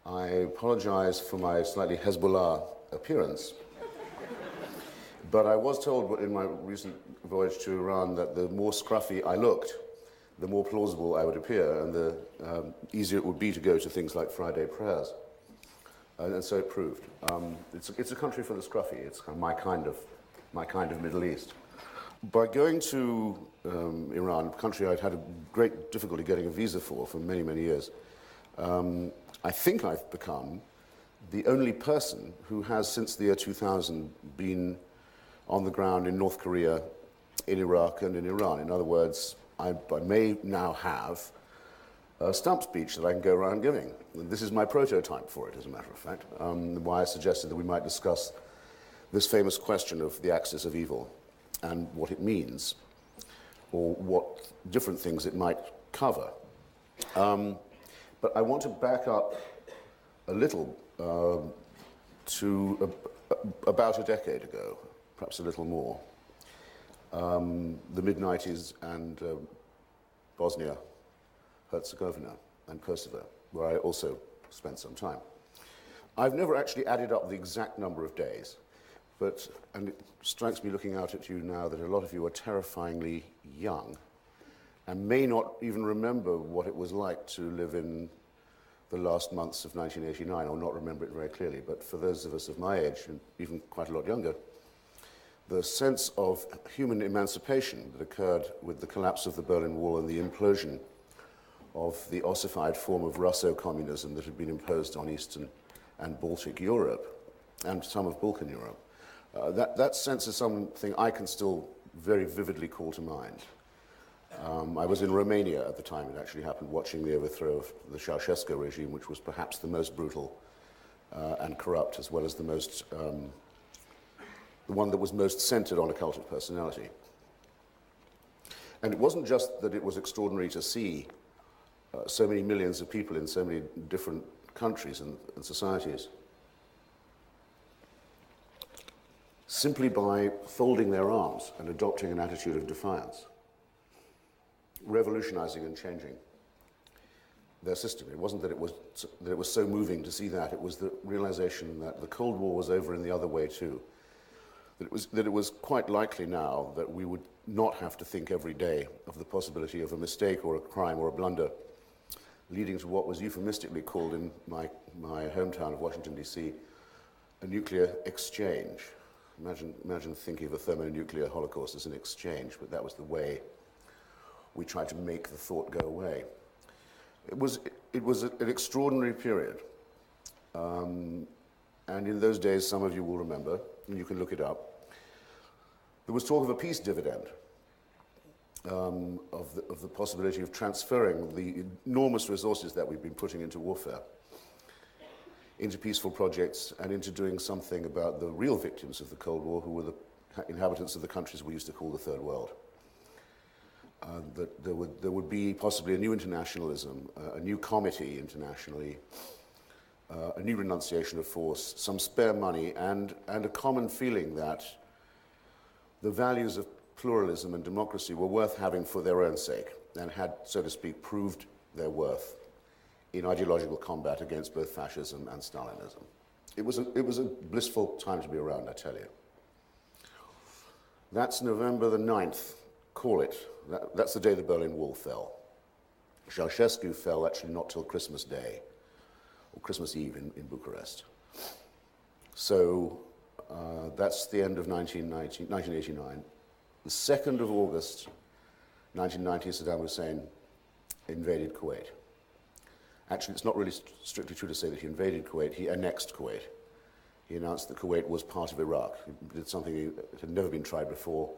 I apologize for my slightly Hezbollah appearance. But I was told in my recent voyage to Iran that the more scruffy I looked, the more plausible I would appear, and the easier it would be to go to things like Friday prayers. And so it proved. It's a country for the scruffy. It's kind of my kind of Middle East. By going to Iran, a country I'd had a great difficulty getting a visa for many, many years, I think I've become the only person who has, since the year 2000, been on the ground in North Korea, in Iraq, and in Iran. In other words, I may now have a stump speech that I can go around giving. This is my prototype for it, as a matter of fact, why I suggested that we might discuss this famous question of the axis of evil and what it means, or what different things it might cover. But I want to back up a little to about a decade ago, perhaps a little more, the mid-90s and Bosnia, Herzegovina, and Kosovo, where I also spent some time. I've never actually added up the exact number of days, and it strikes me looking out at you now that a lot of you are terrifyingly young and may not even remember what it was like to live in the last months of 1989, or not remember it very clearly. But for those of us of my age, and even quite a lot younger, the sense of human emancipation that occurred with the collapse of the Berlin Wall and the implosion of the ossified form of Russo-communism that had been imposed on Eastern and Baltic Europe, and some of Balkan Europe, that sense is something I can still very vividly call to mind. I was in Romania at the time it actually happened, watching the overthrow of the Ceausescu regime, which was perhaps the most brutal and corrupt, as well as the one that was most centered on a cult of personality. And it wasn't just that it was extraordinary to see so many millions of people in so many different countries and societies simply by folding their arms and adopting an attitude of defiance, revolutionizing and changing their system. It wasn't that it was so moving to see that. It was the realization that the Cold War was over in the other way too. That it was quite likely now that we would not have to think every day of the possibility of a mistake or a crime or a blunder leading to what was euphemistically called in my hometown of Washington, D.C., a nuclear exchange. Imagine thinking of a thermonuclear holocaust as an exchange, but that was the way we tried to make the thought go away. It was an extraordinary period. And in those days, some of you will remember, and you can look it up, there was talk of a peace dividend, of the possibility of transferring the enormous resources that we've been putting into warfare into peaceful projects and into doing something about the real victims of the Cold War, who were the inhabitants of the countries we used to call the Third World. That there would be possibly a new internationalism, a new comity internationally, a new renunciation of force, some spare money, and a common feeling that the values of pluralism and democracy were worth having for their own sake, and had, so to speak, proved their worth in ideological combat against both fascism and Stalinism. It was a blissful time to be around, I tell you. That's November the 9th, call it. That's the day the Berlin Wall fell. Ceausescu fell actually not till Christmas Day, or Christmas Eve in Bucharest. So that's the end of 1989. The 2nd of August, 1990, Saddam Hussein invaded Kuwait. Actually, it's not really strictly true to say that he invaded Kuwait, he annexed Kuwait. He announced that Kuwait was part of Iraq. He did something that had never been tried before,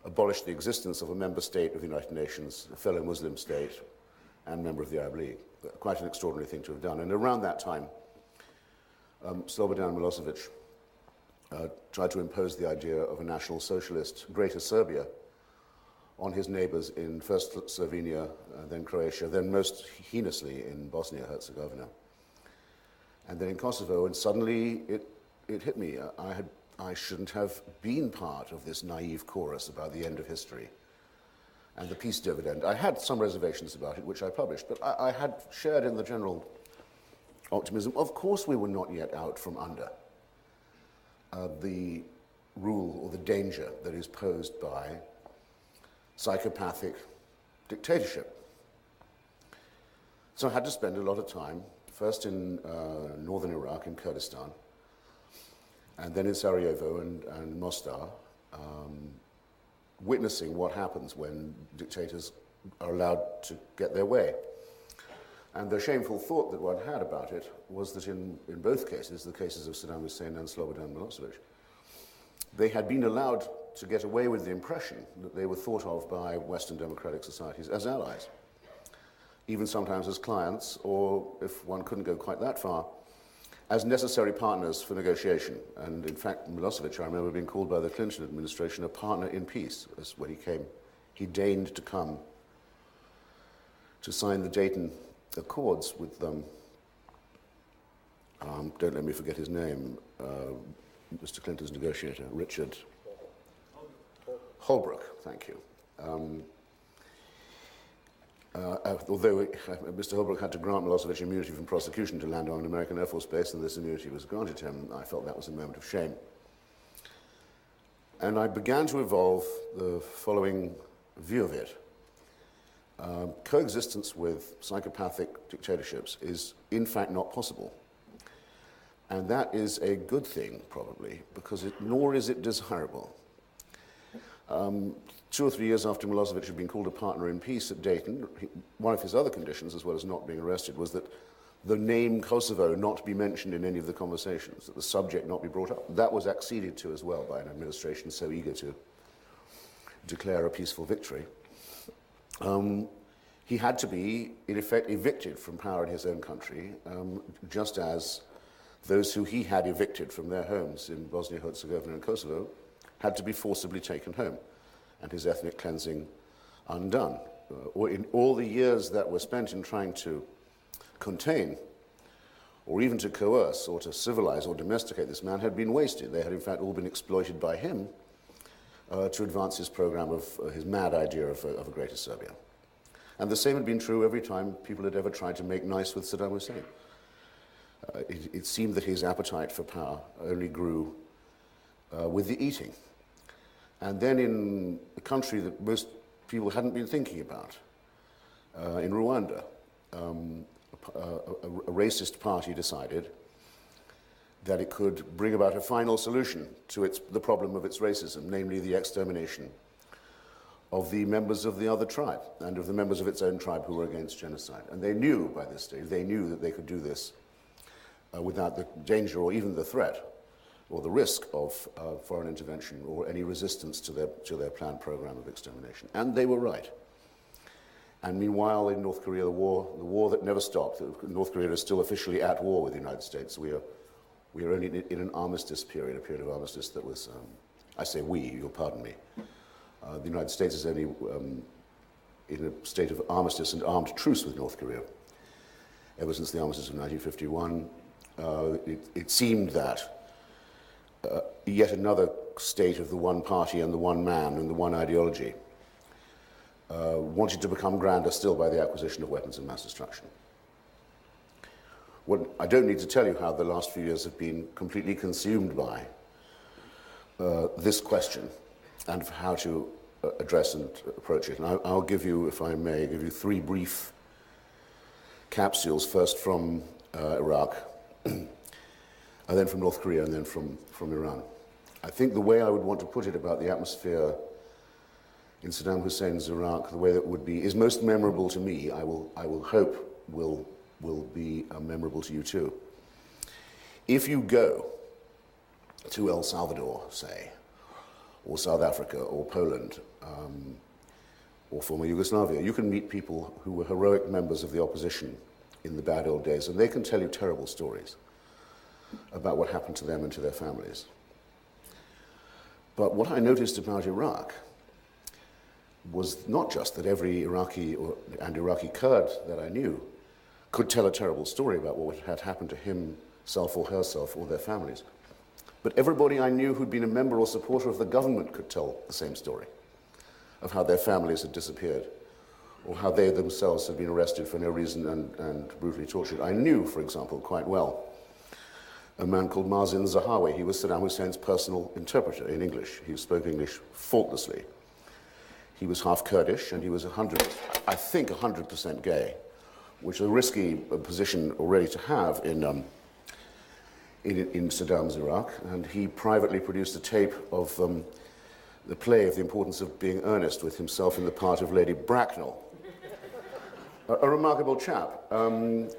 abolished the existence of a member state of the United Nations, a fellow Muslim state, and member of the Arab League. Quite an extraordinary thing to have done. And around that time, Slobodan Milosevic tried to impose the idea of a national socialist, Greater Serbia, on his neighbors in first Slovenia, then Croatia, then most heinously in Bosnia-Herzegovina, and then in Kosovo. And suddenly it hit me. I shouldn't have been part of this naive chorus about the end of history and the peace dividend. I had some reservations about it, which I published, but I had shared in the general optimism. Of course we were not yet out from under the rule or the danger that is posed by psychopathic dictatorship. So I had to spend a lot of time, first in northern Iraq, in Kurdistan, and then in Sarajevo and Mostar, witnessing what happens when dictators are allowed to get their way. And the shameful thought that one had about it was that in both cases, the cases of Saddam Hussein and Slobodan Milosevic, they had been allowed to get away with the impression that they were thought of by Western democratic societies as allies, even sometimes as clients, or if one couldn't go quite that far, as necessary partners for negotiation. And in fact, Milosevic, I remember being called by the Clinton administration a partner in peace, as when he came. He deigned to come to sign the Dayton Accords with them. Don't let me forget his name, Mr. Clinton's negotiator, Richard Holbrooke, thank you. Although Mr. Holbrooke had to grant Milosevic immunity from prosecution to land on an American Air Force base, and this immunity was granted him, I felt that was a moment of shame. And I began to evolve the following view of it. Coexistence with psychopathic dictatorships is in fact not possible. And that is a good thing, probably, because nor is it desirable. 2 or 3 years after Milosevic had been called a partner in peace at Dayton, one of his other conditions, as well as not being arrested, was that the name Kosovo not be mentioned in any of the conversations, that the subject not be brought up. That was acceded to as well by an administration so eager to declare a peaceful victory. He had to be, in effect, evicted from power in his own country, just as those who he had evicted from their homes in Bosnia-Herzegovina and Kosovo had to be forcibly taken home and his ethnic cleansing undone. Or in all the years that were spent in trying to contain or even to coerce or to civilize or domesticate this man had been wasted. They had in fact all been exploited by him to advance his program of his mad idea of a greater Serbia. And the same had been true every time people had ever tried to make nice with Saddam Hussein. It seemed that his appetite for power only grew with the eating. And then in a country that most people hadn't been thinking about, in Rwanda, a racist party decided that it could bring about a final solution to the problem of its racism, namely the extermination of the members of the other tribe and of the members of its own tribe who were against genocide. And they knew by this stage, they knew that they could do this without the danger or even the threat or the risk of foreign intervention or any resistance to their planned program of extermination. And they were right. And meanwhile, in North Korea, the war that never stopped, North Korea is still officially at war with the United States. We are only in an armistice period, a period of armistice that was, I say we, you'll pardon me. The United States is only in a state of armistice and armed truce with North Korea. Ever since the armistice of 1951, it seemed that yet another state of the one party and the one man and the one ideology wanted to become grander still by the acquisition of weapons of mass destruction. I don't need to tell you how the last few years have been completely consumed by this question and how to address and approach it. And I'll give you, if I may, give you 3 brief capsules, first from Iraq, and then from North Korea, and then from Iran. I think the way I would want to put it about the atmosphere in Saddam Hussein's Iraq, the way that would be, is most memorable to me, I will hope will be memorable to you too. If you go to El Salvador, say, or South Africa, or Poland, or former Yugoslavia, you can meet people who were heroic members of the opposition in the bad old days, and they can tell you terrible stories about what happened to them and to their families. But what I noticed about Iraq was not just that every Iraqi and Iraqi Kurd that I knew could tell a terrible story about what had happened to himself or herself or their families, but everybody I knew who'd been a member or supporter of the government could tell the same story of how their families had disappeared, or how they themselves had been arrested for no reason and brutally tortured. I knew, for example, quite well a man called Mazin Zahawi. He was Saddam Hussein's personal interpreter in English. He spoke English faultlessly. He was half Kurdish, and he was 100% gay, which is a risky position already to have in Saddam's Iraq. And he privately produced a tape of the play of The Importance of Being Earnest with himself in the part of Lady Bracknell. A remarkable chap, and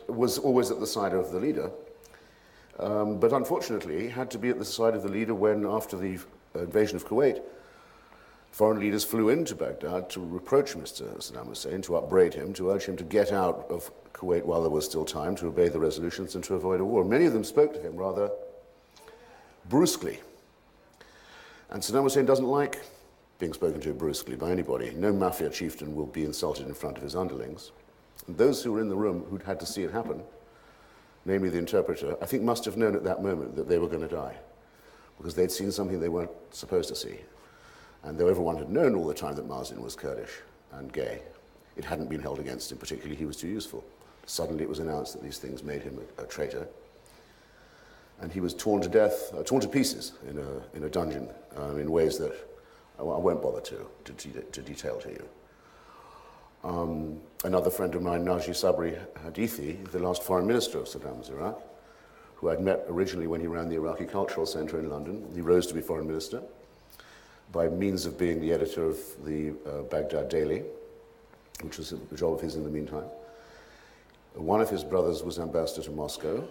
was always at the side of the leader. But unfortunately, he had to be at the side of the leader when, after the invasion of Kuwait, foreign leaders flew into Baghdad to reproach Mr. Saddam Hussein, to upbraid him, to urge him to get out of Kuwait while there was still time, to obey the resolutions and to avoid a war. Many of them spoke to him rather brusquely. And Saddam Hussein doesn't like being spoken to brusquely by anybody. No mafia chieftain will be insulted in front of his underlings. And those who were in the room who'd had to see it happen, namely the interpreter, I think must have known at that moment that they were going to die, because they'd seen something they weren't supposed to see. And though everyone had known all the time that Mazin was Kurdish and gay, it hadn't been held against him particularly. He was too useful. Suddenly it was announced that these things made him a traitor. And he was torn to death, torn to pieces in a dungeon in ways that I won't bother to detail to you. Another friend of mine, Naji Sabri Hadithi, the last foreign minister of Saddam's Iraq, who I'd met originally when he ran the Iraqi Cultural Center in London. He rose to be foreign minister by means of being the editor of the Baghdad Daily, which was a job of his in the meantime. One of his brothers was ambassador to Moscow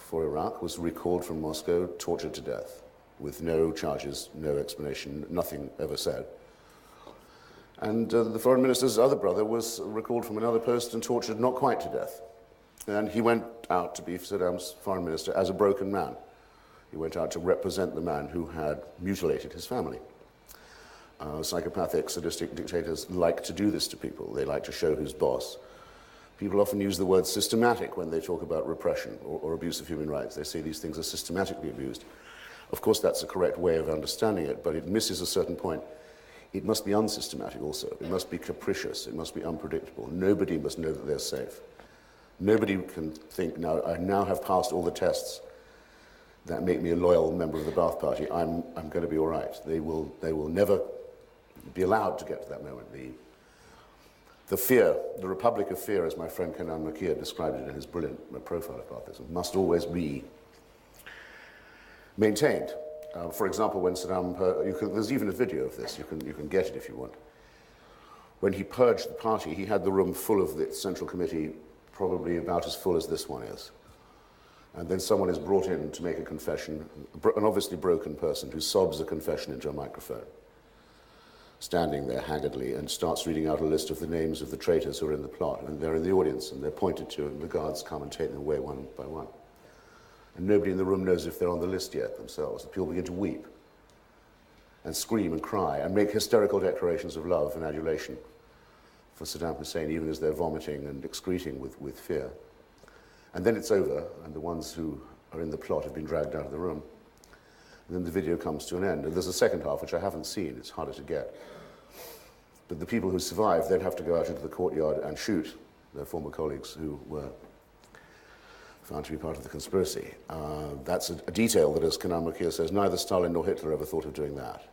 for Iraq, was recalled from Moscow, tortured to death, with no charges, no explanation, nothing ever said. And the foreign minister's other brother was recalled from another post and tortured not quite to death. And he went out to be Saddam's foreign minister as a broken man. He went out to represent the man who had mutilated his family. Psychopathic, sadistic dictators like to do this to people. They like to show who's boss. People often use the word systematic when they talk about repression or abuse of human rights. They say these things are systematically abused. Of course, that's a correct way of understanding it, but it misses a certain point. It must be unsystematic also. It must be capricious. It must be unpredictable. Nobody must know that they're safe. Nobody can think, now, I now have passed all the tests that make me a loyal member of the Ba'ath Party. I'm going to be all right. They will never be allowed to get to that moment. The fear, the Republic of Fear, as my friend Kenan Makir described it in his brilliant profile of Baathism, must always be maintained. For example, when Saddam, there's even a video of this, you can get it if you want. When he purged the party, he had the room full of the Central Committee, probably about as full as this one is. And then someone is brought in to make a confession, an obviously broken person who sobs a confession into a microphone, standing there haggardly, and starts reading out a list of the names of the traitors who are in the plot. And they're in the audience, and they're pointed to, and the guards come and take them away one by one. And nobody in the room knows if they're on the list yet themselves. The people begin to weep and scream and cry and make hysterical declarations of love and adulation for Saddam Hussein, even as they're vomiting and excreting with fear. And then it's over, and the ones who are in the plot have been dragged out of the room. And then the video comes to an end. And there's a second half, which I haven't seen. It's harder to get. But the people who survive then have to go out into the courtyard and shoot their former colleagues who were found to be part of the conspiracy. That's a detail that, as Kenan Makir says, neither Stalin nor Hitler ever thought of doing that.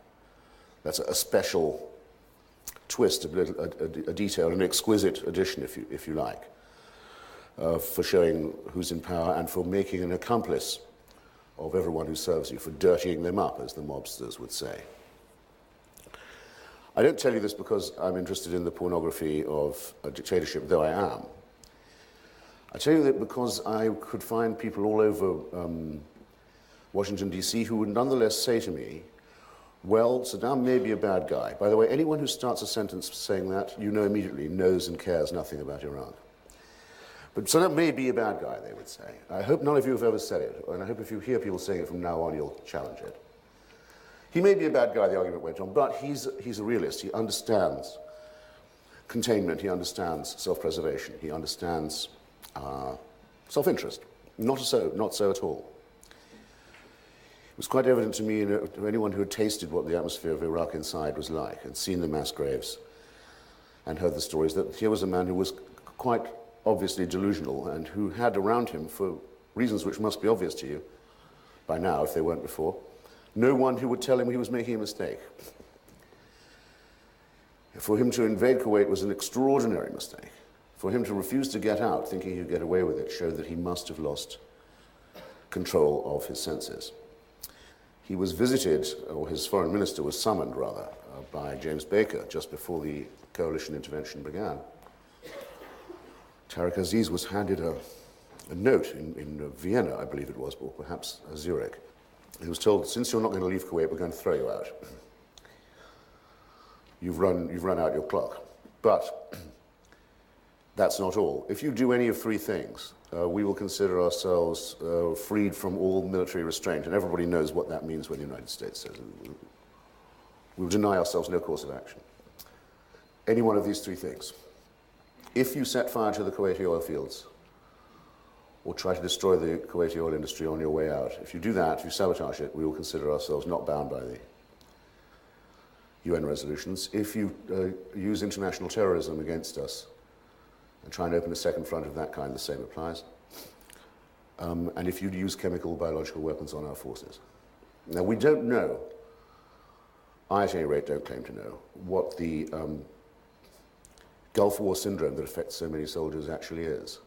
That's a special twist, a detail, an exquisite addition, if you like, for showing who's in power and for making an accomplice of everyone who serves you, for dirtying them up, as the mobsters would say. I don't tell you this because I'm interested in the pornography of a dictatorship, though I am. I tell you that because I could find people all over Washington, D.C. who would nonetheless say to me, well, Saddam may be a bad guy. By the way, anyone who starts a sentence saying that, you know immediately, knows and cares nothing about Iran. But Saddam may be a bad guy, they would say. I hope none of you have ever said it, and I hope if you hear people saying it from now on, you'll challenge it. He may be a bad guy, the argument went on, but he's a realist. He understands containment. He understands self-preservation. He understands self-interest. Not so at all. It was quite evident to me, to anyone who had tasted what the atmosphere of Iraq inside was like and seen the mass graves, and heard the stories, that here was a man who was quite obviously delusional and who had around him, for reasons which must be obvious to you by now if they weren't before, no one who would tell him he was making a mistake. For him to invade Kuwait was an extraordinary mistake. For him to refuse to get out, thinking he'd get away with it, showed that he must have lost control of his senses. He was visited, or his foreign minister was summoned, rather, by James Baker just before the coalition intervention began. Tariq Aziz was handed a note in Vienna, I believe it was, or perhaps Zurich. He was told, since you're not going to leave Kuwait, we're going to throw you out. You've run out your clock. But that's not all. If you do any of three things, we will consider ourselves freed from all military restraint, and everybody knows what that means when the United States says it. We will deny ourselves no course of action. Any one of these three things. If you set fire to the Kuwaiti oil fields, or try to destroy the Kuwaiti oil industry on your way out, if you do that, if you sabotage it, we will consider ourselves not bound by the UN resolutions. If you use international terrorism against us and try and open a second front of that kind, the same applies. And if you use chemical, biological weapons on our forces. Now, we don't know, I at any rate don't claim to know, what the Gulf War syndrome that affects so many soldiers actually is.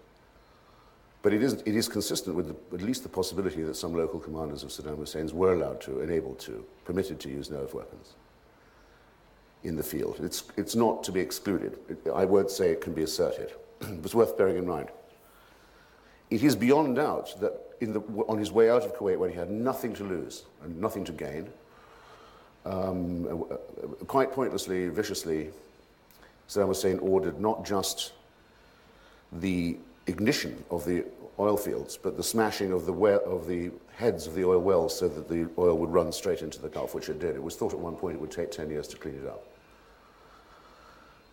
But it is consistent with at least the possibility that some local commanders of Saddam Hussein's were allowed to, enabled to, permitted to use nerve weapons in the field. It's not to be excluded. I won't say it can be asserted. It's worth bearing in mind. It is beyond doubt that on his way out of Kuwait, when he had nothing to lose and nothing to gain, quite pointlessly, viciously, Saddam Hussein ordered not just the ignition of the oil fields, but the smashing of the heads of the oil wells so that the oil would run straight into the Gulf, which it did. It was thought at one point it would take 10 years to clean it up.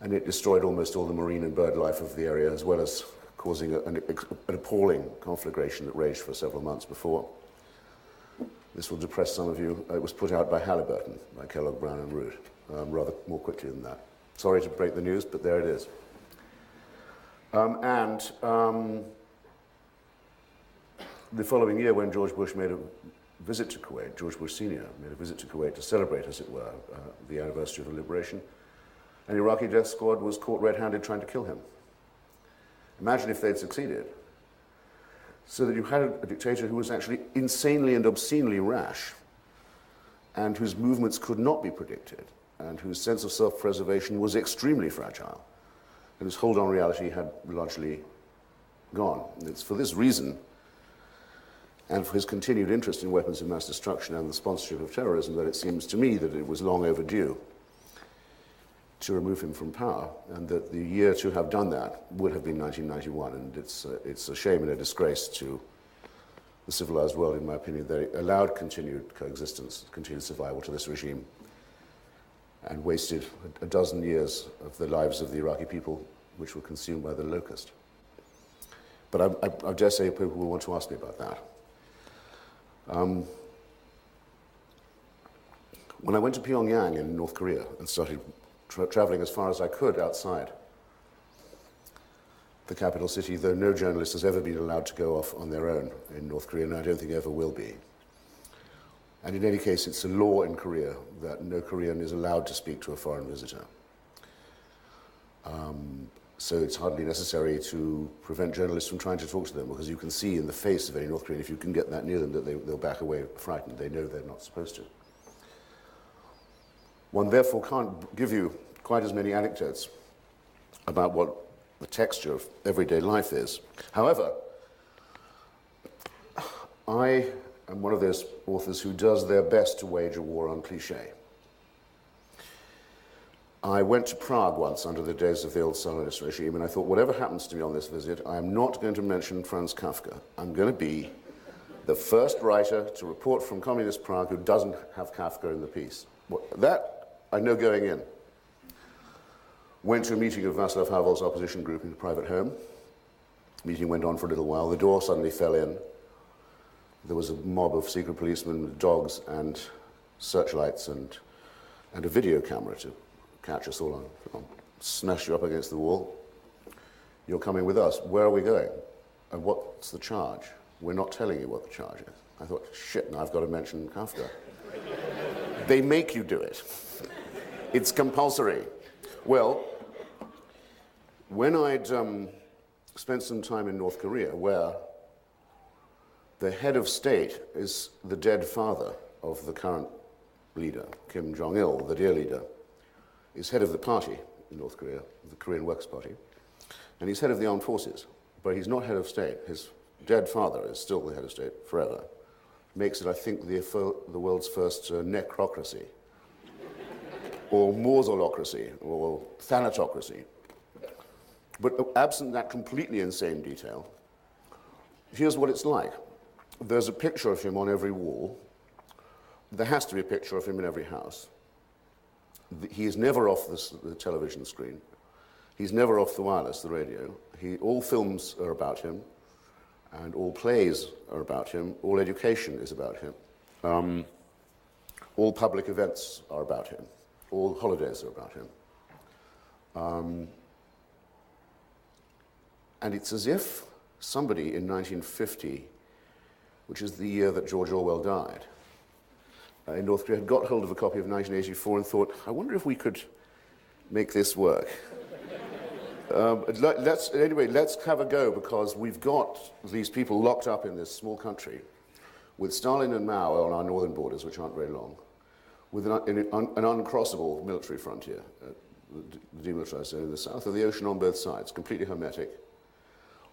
And it destroyed almost all the marine and bird life of the area, as well as causing an appalling conflagration that raged for several months before. This will depress some of you. It was put out by Halliburton, by Kellogg, Brown and Root, rather more quickly than that. Sorry to break the news, but there it is. The following year, when George Bush made a visit to Kuwait, George Bush Sr. made a visit to Kuwait to celebrate, as it were, the anniversary of the liberation, an Iraqi death squad was caught red-handed trying to kill him. Imagine if they'd succeeded. So that you had a dictator who was actually insanely and obscenely rash, and whose movements could not be predicted, and whose sense of self-preservation was extremely fragile, and whose hold on reality had largely gone. It's for this reason, and for his continued interest in weapons of mass destruction and the sponsorship of terrorism, that it seems to me that it was long overdue to remove him from power, and that the year to have done that would have been 1991, and it's a shame and a disgrace to the civilized world, in my opinion, that it allowed continued coexistence, continued survival to this regime, and wasted a dozen years of the lives of the Iraqi people, which were consumed by the locust. But I dare say people will want to ask me about that. When I went to Pyongyang in North Korea and started traveling as far as I could outside the capital city, though no journalist has ever been allowed to go off on their own in North Korea, and I don't think ever will be. And in any case, it's a law in Korea that no Korean is allowed to speak to a foreign visitor. So it's hardly necessary to prevent journalists from trying to talk to them, because you can see in the face of any North Korean, if you can get that near them, that they'll back away frightened. They know they're not supposed to. One therefore can't give you quite as many anecdotes about what the texture of everyday life is. However, I am one of those authors who does their best to wage a war on cliché. I went to Prague once under the days of the old Stalinist regime, and I thought, whatever happens to me on this visit, I am not going to mention Franz Kafka. I'm going to be the first writer to report from communist Prague who doesn't have Kafka in the piece. That I know going in. Went to a meeting of Václav Havel's opposition group in a private home. The meeting went on for a little while. The door suddenly fell in. There was a mob of secret policemen with dogs and searchlights and a video camera to catch us all on film. smash you up against the wall. You're coming with us. Where are we going? And what's the charge? We're not telling you what the charge is. I thought, shit, now I've got to mention Kafka. They make you do it. It's compulsory. Well, when I'd spent some time in North Korea, where the head of state is the dead father of the current leader, Kim Jong-il, the dear leader, is head of the party in North Korea, the Korean Workers' Party, and he's head of the armed forces, but he's not head of state. His dead father is still the head of state forever. Makes it, I think, the world's first necrocracy, or mausolocracy, or thanatocracy. But absent that completely insane detail, here's what it's like. There's a picture of him on every wall. There has to be a picture of him in every house. He is never off the television screen. He's never off the wireless, the radio. All films are about him, and all plays are about him. All education is about him. All public events are about him. All holidays are about him. And it's as if somebody in 1950, which is the year that George Orwell died, in North Korea had got hold of a copy of 1984 and thought, I wonder if we could make this work. Anyway, let's have a go, because we've got these people locked up in this small country with Stalin and Mao on our northern borders, which aren't very long, with an uncrossable military frontier, the demilitarized zone in the south of the ocean on both sides, completely hermetic,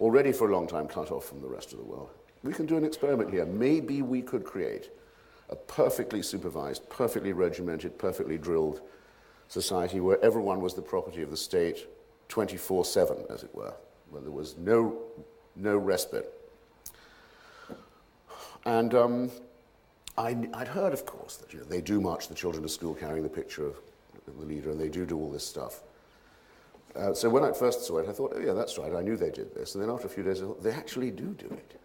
already for a long time cut off from the rest of the world. We can do an experiment here. Maybe we could create a perfectly supervised, perfectly regimented, perfectly drilled society where everyone was the property of the state 24/7, as it were, where there was no respite. And I'd heard, of course, that they do march the children to school carrying the picture of the leader, and they do all this stuff. So when I first saw it, I thought, oh yeah, that's right, I knew they did this. And then after a few days, I thought, they actually do it.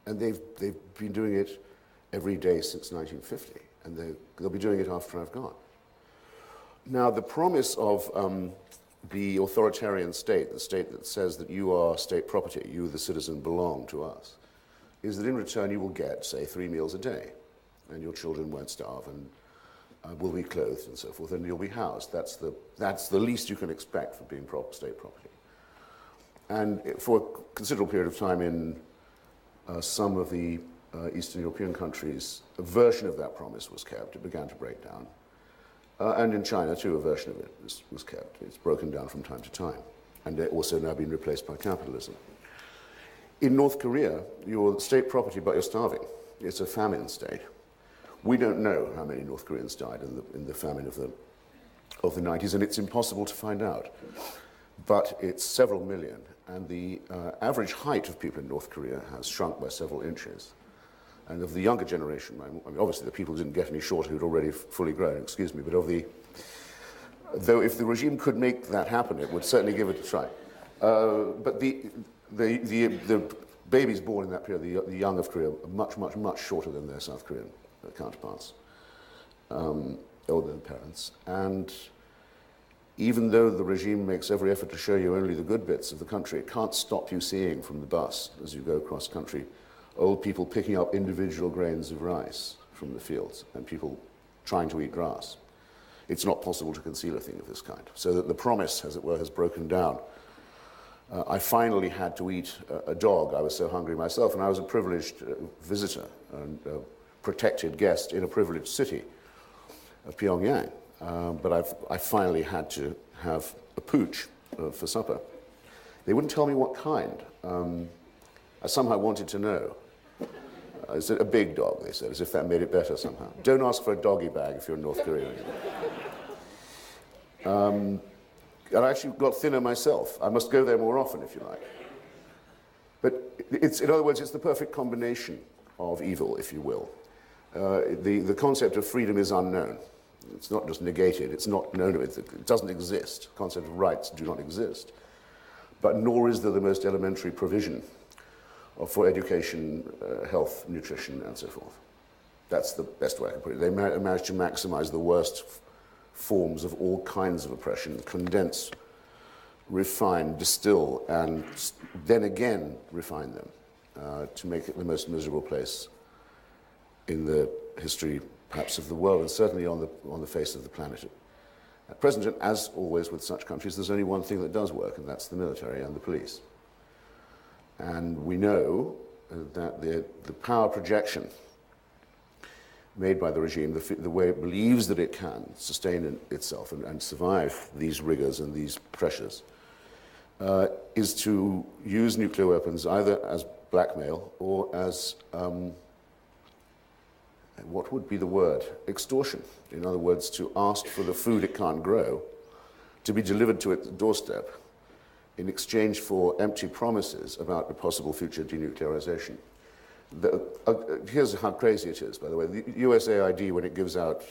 And they've been doing it every day since 1950, and they'll be doing it after I've gone. Now, the promise of the authoritarian state, the state that says that you are state property, you, the citizen, belong to us, is that in return you will get, say, 3 meals a day, and your children won't starve, and will be clothed and so forth, and you'll be housed. That's the least you can expect for being state property. And for a considerable period of time in some of the Eastern European countries, a version of that promise was kept. It began to break down. And in China, too, a version of it was kept. It's broken down from time to time, and they're also now being replaced by capitalism. In North Korea, you're state property, but you're starving. It's a famine state. We don't know how many North Koreans died in the famine of the 90s, and it's impossible to find out. But it's several million, and the average height of people in North Korea has shrunk by several inches. And of the younger generation, I mean, obviously the people didn't get any shorter who'd already fully grown, excuse me, but though if the regime could make that happen, it would certainly give it a try. But the babies born in that period, the young of Korea, are much, much, much shorter than their South Korean counterparts, older than parents. And even though the regime makes every effort to show you only the good bits of the country, it can't stop you seeing from the bus as you go across country old people picking up individual grains of rice from the fields and people trying to eat grass. It's not possible to conceal a thing of this kind. So that the promise, as it were, has broken down. I finally had to eat a dog. I was so hungry myself, and I was a privileged visitor and protected guest in a privileged city of Pyongyang. But I finally had to have a pooch for supper. They wouldn't tell me what kind. I somehow wanted to know. It's a big dog, they said, as if that made it better somehow. Don't ask for a doggy bag if you're in North Korea. And I actually got thinner myself. I must go there more often, if you like. But in other words, it's the perfect combination of evil, if you will. The concept of freedom is unknown. It's not just negated. It's not known. It doesn't exist. The concept of rights do not exist. But nor is there the most elementary provision for education, health, nutrition, and so forth. That's the best way I can put it. They managed to maximize the worst forms of all kinds of oppression, condense, refine, distill, and then again refine them to make it the most miserable place in the history, perhaps, of the world, and certainly on the face of the planet. At present, and as always with such countries, there's only one thing that does work, and that's the military and the police. And we know that the power projection made by the regime, the way it believes that it can sustain itself and survive these rigors and these pressures, is to use nuclear weapons either as blackmail or as, what would be the word? Extortion. In other words, to ask for the food it can't grow to be delivered to its doorstep in exchange for empty promises about the possible future denuclearization. Here's how crazy it is, by the way. The USAID, when it gives out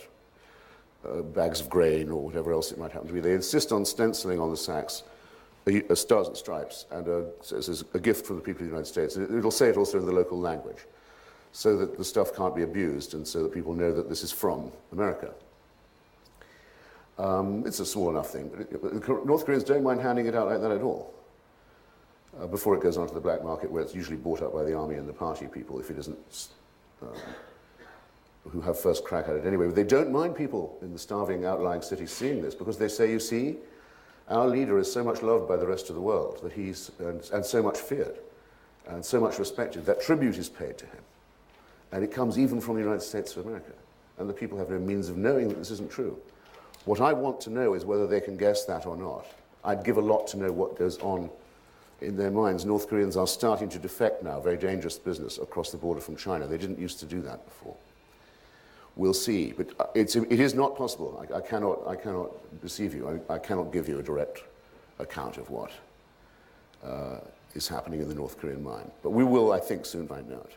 bags of grain or whatever else it might happen to be, they insist on stenciling on the sacks stars and stripes and says a gift from the people of the United States. It'll say it also in the local language, so that the stuff can't be abused and so that people know that this is from America. It's a small enough thing, but North Koreans don't mind handing it out like that at all. Before it goes onto the black market, where it's usually bought up by the army and the party people, if it isn't, who have first crack at it anyway. But they don't mind people in the starving outlying cities seeing this, because they say, you see, our leader is so much loved by the rest of the world that he's, and so much feared and so much respected, that tribute is paid to him. And it comes even from the United States of America. And the people have no means of knowing that this isn't true. What I want to know is whether they can guess that or not. I'd give a lot to know what goes on in their minds. North Koreans are starting to defect now, very dangerous business, across the border from China. They didn't used to do that before. We'll see, but it is not possible. I cannot deceive you. I cannot give you a direct account of what is happening in the North Korean mind. But we will, I think, soon find out.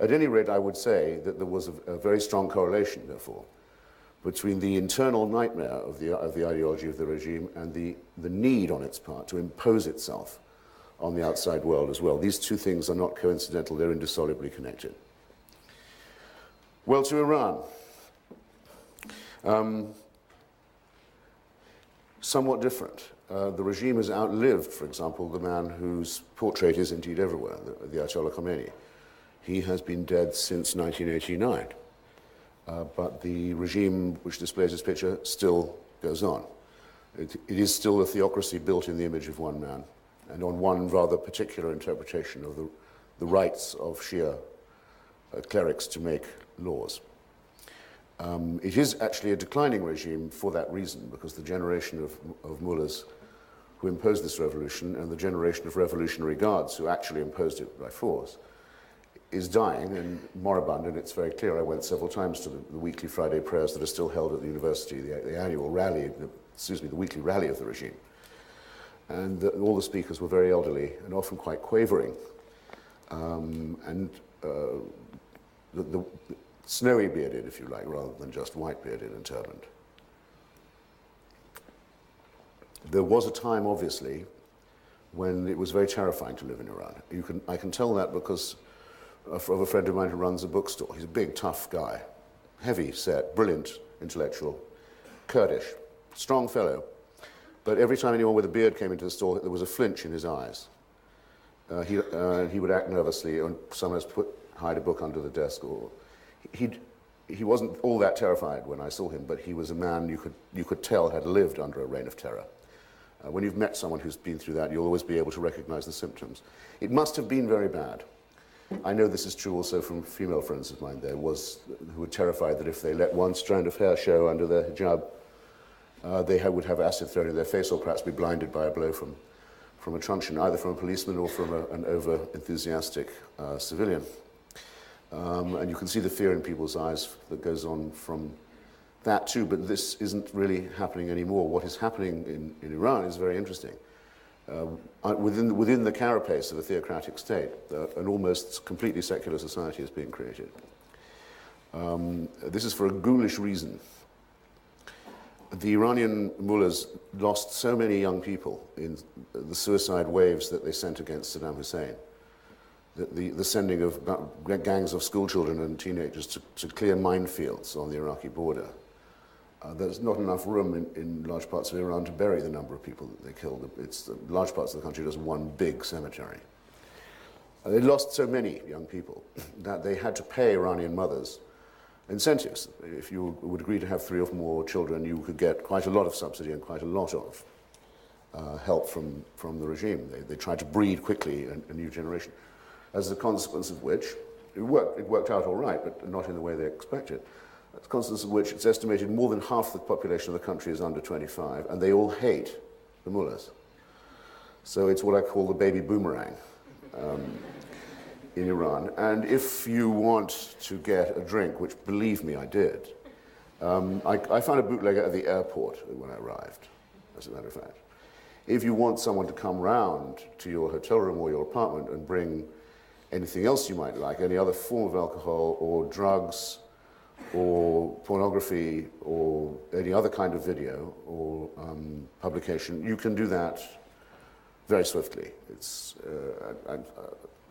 At any rate, I would say that there was a very strong correlation, therefore, between the internal nightmare of the ideology of the regime and the need on its part to impose itself on the outside world as well. These two things are not coincidental, they're indissolubly connected. Well, to Iran. Somewhat different. The regime has outlived, for example, the man whose portrait is indeed everywhere, the Ayatollah Khomeini. He has been dead since 1989. But the regime which displays his picture still goes on. It is still a theocracy built in the image of one man, and on one rather particular interpretation of the rights of Shia clerics to make laws. It is actually a declining regime for that reason, because the generation of mullahs who imposed this revolution and the generation of revolutionary guards who actually imposed it by force is dying and moribund, and it's very clear. I went several times to the weekly Friday prayers that are still held at the university, the annual rally, the weekly rally of the regime. And all the speakers were very elderly and often quite quavering. The snowy bearded, if you like, rather than just white bearded and turbaned. There was a time, obviously, when it was very terrifying to live in Iran. I can tell that because of a friend of mine who runs a bookstore. He's a big, tough guy, heavy set, brilliant intellectual, Kurdish, strong fellow. But every time anyone with a beard came into the store, there was a flinch in his eyes. He would act nervously, and sometimes hide a book under the desk. Or he wasn't all that terrified when I saw him, but he was a man you could tell had lived under a reign of terror. When you've met someone who's been through that, you'll always be able to recognize the symptoms. It must have been very bad. I know this is true also from female friends of mine who were terrified that if they let one strand of hair show under their hijab, they would have acid thrown in their face or perhaps be blinded by a blow from a truncheon, either from a policeman or from an over-enthusiastic civilian. And you can see the fear in people's eyes that goes on from that too, but this isn't really happening anymore. What is happening in Iran is very interesting. Within the carapace of a theocratic state, an almost completely secular society is being created. This is for a ghoulish reason. The Iranian mullahs lost so many young people in the suicide waves that they sent against Saddam Hussein, that the sending of gangs of schoolchildren and teenagers to clear minefields on the Iraqi border There's not enough room in large parts of Iran to bury the number of people that they killed. It's large parts of the country, just one big cemetery. They lost so many young people that they had to pay Iranian mothers incentives. If you would agree to have 3 or more children, you could get quite a lot of subsidy and quite a lot of help from the regime. They tried to breed quickly a new generation, as a consequence of which it worked out all right, but not in the way they expected. As a consequence of which it's estimated more than half the population of the country is under 25, and they all hate the mullahs. So it's what I call the baby boomerang in Iran. And if you want to get a drink, which believe me, I did, I found a bootlegger at the airport when I arrived, as a matter of fact. If you want someone to come round to your hotel room or your apartment and bring anything else you might like, any other form of alcohol or drugs or pornography or any other kind of video or publication, you can do that very swiftly.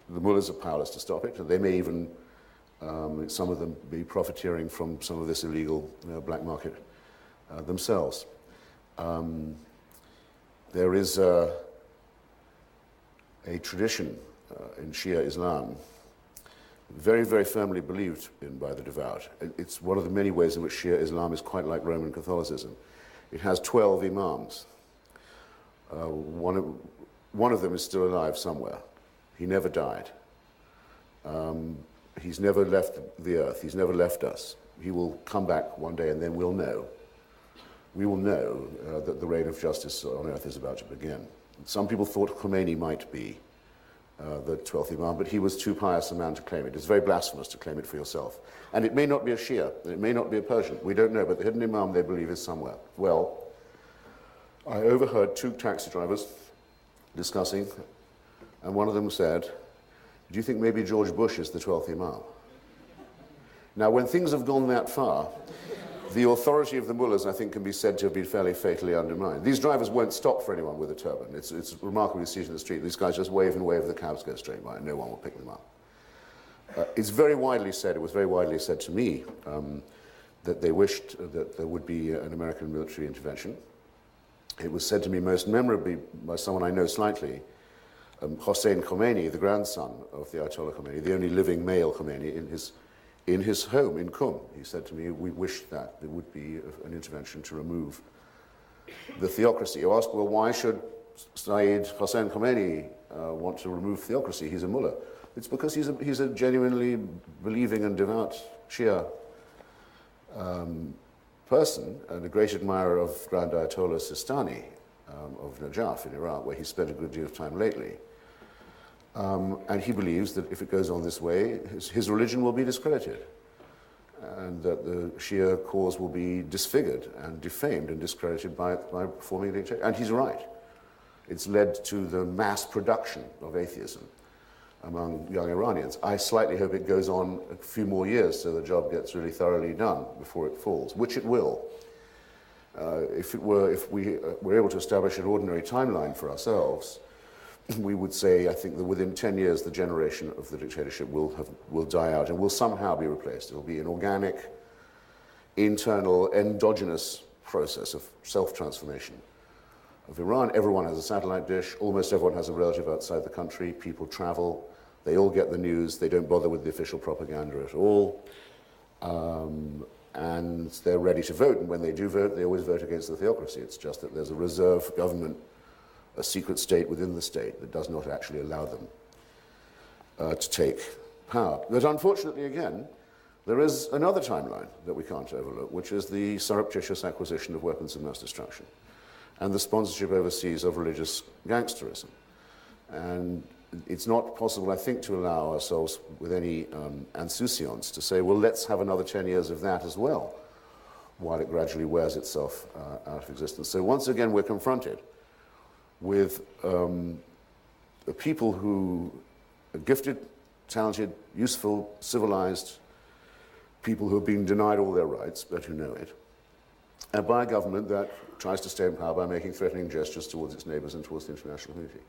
The mullahs are powerless to stop it, and they may even, some of them, be profiteering from some of this illegal black market themselves. There is a tradition in Shia Islam, very, very firmly believed in by the devout. It's one of the many ways in which Shia Islam is quite like Roman Catholicism. It has 12 imams. One of them is still alive somewhere. He never died. He's never left the earth. He's never left us. He will come back one day, and then we'll know. We will know that the reign of justice on earth is about to begin. Some people thought Khomeini might be the 12th Imam, but he was too pious a man to claim it. It's very blasphemous to claim it for yourself. And it may not be a Shia, and it may not be a Persian. We don't know, but the hidden Imam, they believe, is somewhere. Well, I overheard 2 taxi drivers discussing, and one of them said, "Do you think maybe George Bush is the 12th Imam?" Now, when things have gone that far, the authority of the mullahs, I think, can be said to have been fairly fatally undermined. These drivers won't stop for anyone with a turban. It's remarkable to see it in the street. These guys just wave and wave, the cabs go straight by, and no one will pick them up. It's very widely said, it was very widely said to me, that they wished that there would be an American military intervention. It was said to me most memorably by someone I know slightly, Hossein Khomeini, the grandson of the Ayatollah Khomeini, the only living male Khomeini, in his home in Qum. He said to me, "We wish that there would be an intervention to remove the theocracy." You ask, well, why should Sayyid Hossein Khomeini want to remove theocracy? He's a mullah. It's because he's a genuinely believing and devout Shia person, and a great admirer of Grand Ayatollah Sistani of Najaf in Iraq, where he spent a good deal of time lately. And he believes that if it goes on this way, his religion will be discredited, and that the Shia cause will be disfigured and defamed and discredited by performing the dictatorship. And he's right. It's led to the mass production of atheism among young Iranians. I slightly hope it goes on a few more years so the job gets really thoroughly done before it falls, which it will. If we were able to establish an ordinary timeline for ourselves, we would say, I think, that within 10 years, the generation of the dictatorship will die out and will somehow be replaced. It will be an organic, internal, endogenous process of self-transformation of Iran. Everyone has a satellite dish. Almost everyone has a relative outside the country. People travel. They all get the news. They don't bother with the official propaganda at all. And they're ready to vote. And when they do vote, they always vote against the theocracy. It's just that there's a reserve government, a secret state within the state that does not actually allow them to take power. But unfortunately, again, there is another timeline that we can't overlook, which is the surreptitious acquisition of weapons of mass destruction and the sponsorship overseas of religious gangsterism. And it's not possible, I think, to allow ourselves with any insouciance to say, well, let's have another 10 years of that as well, while it gradually wears itself out of existence. So once again, we're confronted with people who are gifted, talented, useful, civilized, people who have been denied all their rights, but who know it, and by a government that tries to stay in power by making threatening gestures towards its neighbors and towards the international community.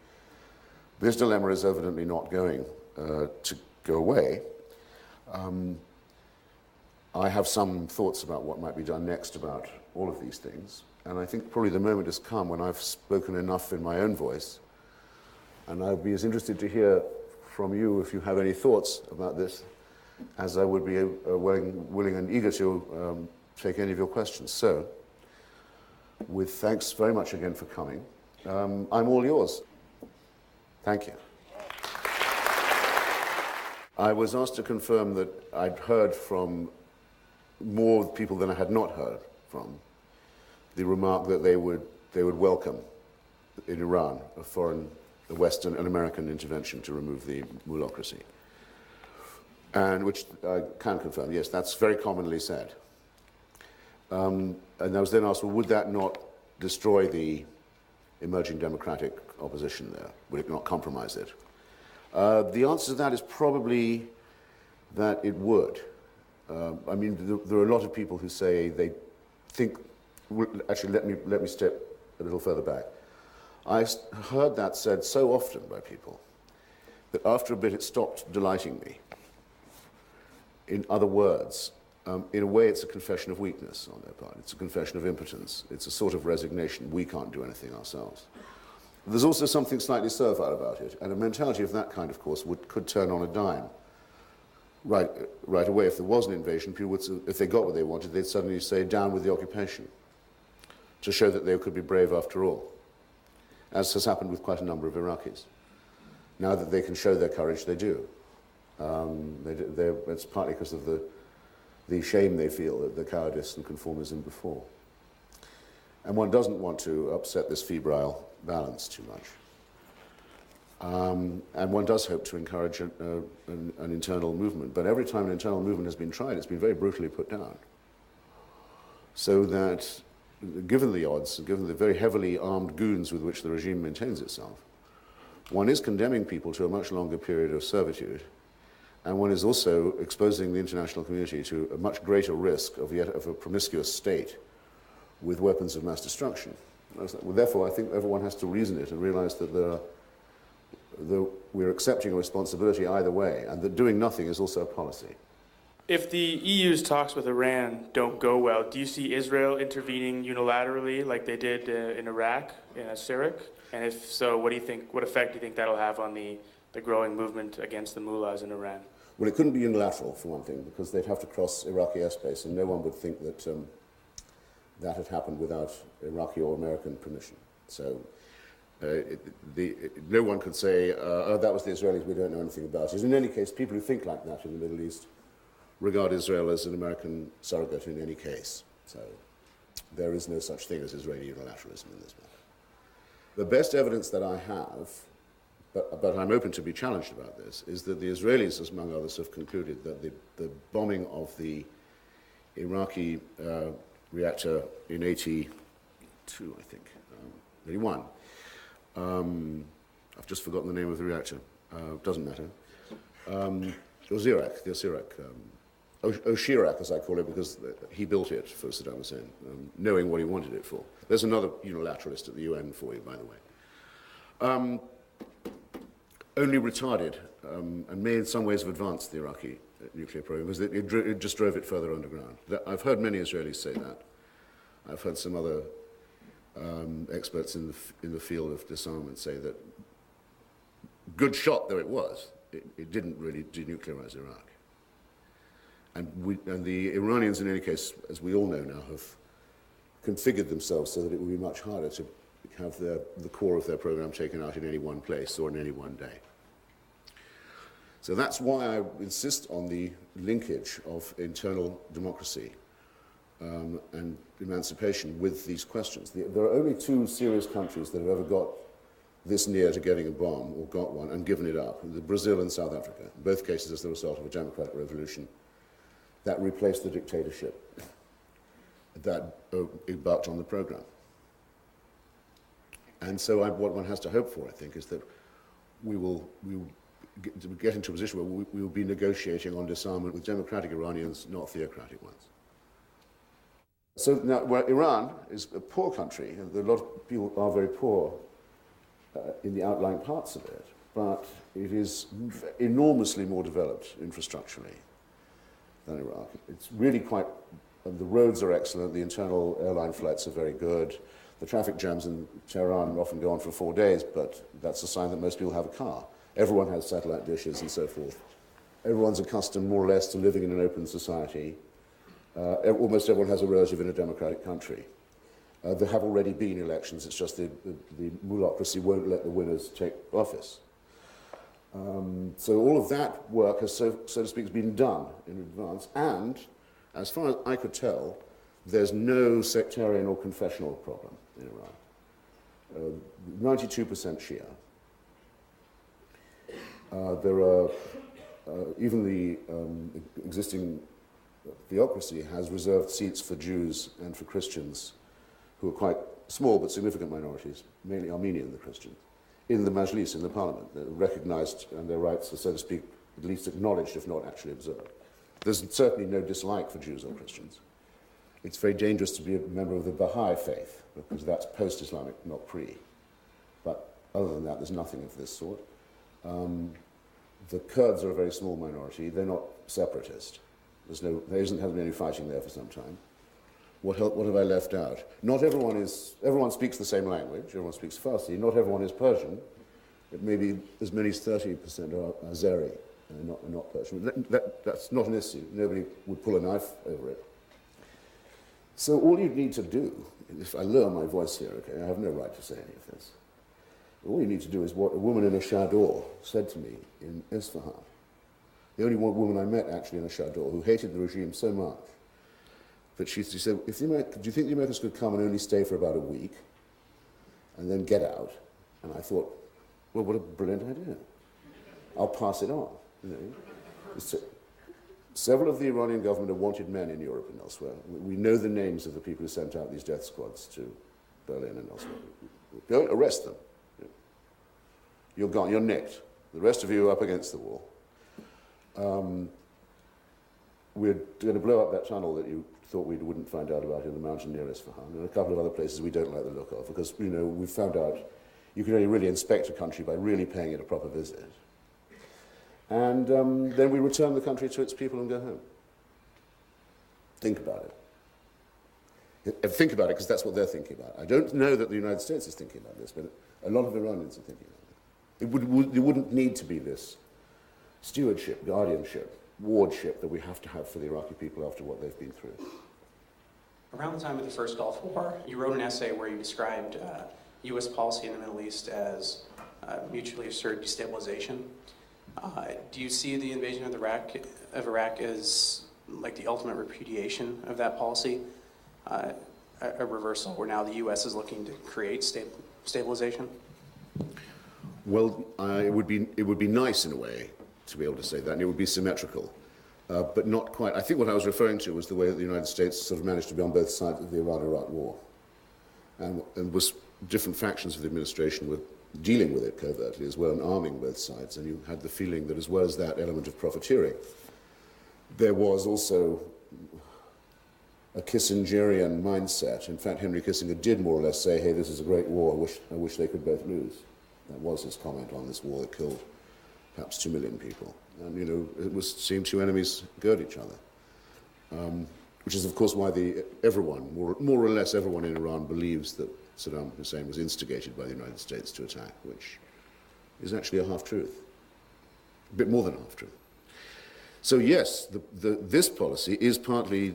This dilemma is evidently not going to go away. I have some thoughts about what might be done next about all of these things, and I think probably the moment has come when I've spoken enough in my own voice, and I'd be as interested to hear from you if you have any thoughts about this as I would be willing and eager to take any of your questions. So, with thanks very much again for coming, I'm all yours. Thank you. I was asked to confirm that I'd heard from more people than I had not heard from the remark that they would welcome in Iran a Western and American intervention to remove the mulocracy. And which I can confirm, yes, that's very commonly said. And I was then asked, well, would that not destroy the emerging democratic opposition there? Would it not compromise it? The answer to that is probably that it would. I mean, there are a lot of people who say they think. Actually, let me step a little further back. I heard that said so often by people that after a bit it stopped delighting me. In other words, in a way, it's a confession of weakness on their part. It's a confession of impotence. It's a sort of resignation. We can't do anything ourselves. There's also something slightly servile about it, and a mentality of that kind, of course, could turn on a dime. Right away, if there was an invasion, people would, if they got what they wanted, they'd suddenly say, down with the occupation, to show that they could be brave after all, as has happened with quite a number of Iraqis. Now that they can show their courage, they do. It's partly because of the shame they feel at the cowardice and conformism before. And one doesn't want to upset this febrile balance too much. And one does hope to encourage an internal movement. But every time an internal movement has been tried, it's been very brutally put down. So that, given the odds, given the very heavily armed goons with which the regime maintains itself, one is condemning people to a much longer period of servitude, and one is also exposing the international community to a much greater risk of a promiscuous state with weapons of mass destruction. Therefore, I think everyone has to reason it and realize that we're accepting a responsibility either way, and that doing nothing is also a policy. If the EU's talks with Iran don't go well, do you see Israel intervening unilaterally like they did in Iraq, in Syria? And if so, what effect do you think that'll have on the growing movement against the mullahs in Iran? Well, it couldn't be unilateral, for one thing, because they'd have to cross Iraqi airspace, and no one would think that that had happened without Iraqi or American permission. So no one could say, oh, that was the Israelis, we don't know anything about it. In any case, people who think like that in the Middle East regard Israel as an American surrogate in any case. So there is no such thing as Israeli unilateralism in this matter. The best evidence that I have, but I'm open to be challenged about this, is that the Israelis, among others, have concluded that the bombing of the Iraqi reactor in 82, I think, 81. I've just forgotten the name of the reactor. Doesn't matter. Oshirak, as I call it, because he built it for Saddam Hussein, knowing what he wanted it for. There's another unilateralist at the UN for you, by the way. Only retarded and may in some ways have advanced the Iraqi nuclear program, because it just drove it further underground. I've heard many Israelis say that. I've heard some other experts in the field of disarmament say that, good shot though it was, it didn't really denuclearize Iraq. And the Iranians, in any case, as we all know now, have configured themselves so that it will be much harder to have the core of their program taken out in any one place or in any one day. So that's why I insist on the linkage of internal democracy and emancipation with these questions. There are only two serious countries that have ever got this near to getting a bomb, or got one, and given it up, Brazil and South Africa. In both cases as the result of a democratic revolution that replaced the dictatorship that embarked on the program. And so what one has to hope for, I think, is that we will get into a position where we will be negotiating on disarmament with democratic Iranians, not theocratic ones. So now, where Iran is a poor country, and a lot of people are very poor in the outlying parts of it, but it is enormously more developed infrastructurally than Iraq. It's really quite, the roads are excellent, the internal airline flights are very good. The traffic jams in Tehran often go on for 4 days, but that's a sign that most people have a car. Everyone has satellite dishes and so forth. Everyone's accustomed more or less to living in an open society. Almost everyone has a relative in a democratic country. There have already been elections, it's just the mulocracy won't let the winners take office. So all of that work has, so to speak, been done in advance, and as far as I could tell, there's no sectarian or confessional problem in Iran. 92% Shia. There are, even the existing theocracy has reserved seats for Jews and for Christians, who are quite small but significant minorities, mainly Armenian, the Christians, in the Majlis, in the parliament. They're recognized and their rights are, so to speak, at least acknowledged, if not actually observed. There's certainly no dislike for Jews or Christians. It's very dangerous to be a member of the Baha'i faith, because that's post-Islamic, not pre. But other than that, there's nothing of this sort. The Kurds are a very small minority. They're not separatist. There hasn't been any fighting there for some time. What have I left out? Not everyone speaks the same language. Everyone speaks Farsi. Not everyone is Persian. It may be as many as 30% are Azeri, not Persian. That's not an issue. Nobody would pull a knife over it. So all you need to do, if I lower my voice here, okay, I have no right to say any of this. All you need to do is what a woman in a chador said to me in Isfahan. The only one woman I met actually in a chador who hated the regime so much that she said, do you think the Americans could come and only stay for about a week and then get out? And I thought, well, what a brilliant idea. I'll pass it on. You know? Several of the Iranian government have wanted men in Europe and elsewhere. We know the names of the people who sent out these death squads to Berlin and elsewhere. Go arrest them. You're gone, you're nicked. The rest of you are up against the wall. We're going to blow up that tunnel that you thought we wouldn't find out about in the mountain near Isfahan, and a couple of other places we don't like the look of, because we've found out you can only really inspect a country by really paying it a proper visit. And then we return the country to its people and go home. Think about it. Think about it, because that's what they're thinking about. I don't know that the United States is thinking about this, but a lot of Iranians are thinking about it. There wouldn't need to be this stewardship, guardianship, wardship that we have to have for the Iraqi people after what they've been through. Around the time of the first Gulf War, you wrote an essay where you described U.S. policy in the Middle East as mutually assured destabilization. Do you see the invasion of Iraq as like the ultimate repudiation of that policy, a reversal where now the U.S. is looking to create stabilization? Well, it would be nice in a way to be able to say that, and it would be symmetrical, but not quite. I think what I was referring to was the way that the United States sort of managed to be on both sides of the Iran-Iraq war, and was different factions of the administration were dealing with it covertly as well and arming both sides, and you had the feeling that as well as that element of profiteering, there was also a Kissingerian mindset. In fact, Henry Kissinger did more or less say, hey, this is a great war, I wish they could both lose. That was his comment on this war that killed perhaps 2 million people. And, it seemed two enemies gird each other. Which is, of course, why everyone, more or less everyone in Iran believes that Saddam Hussein was instigated by the United States to attack, which is actually a half-truth, a bit more than a half-truth. So yes, this policy is partly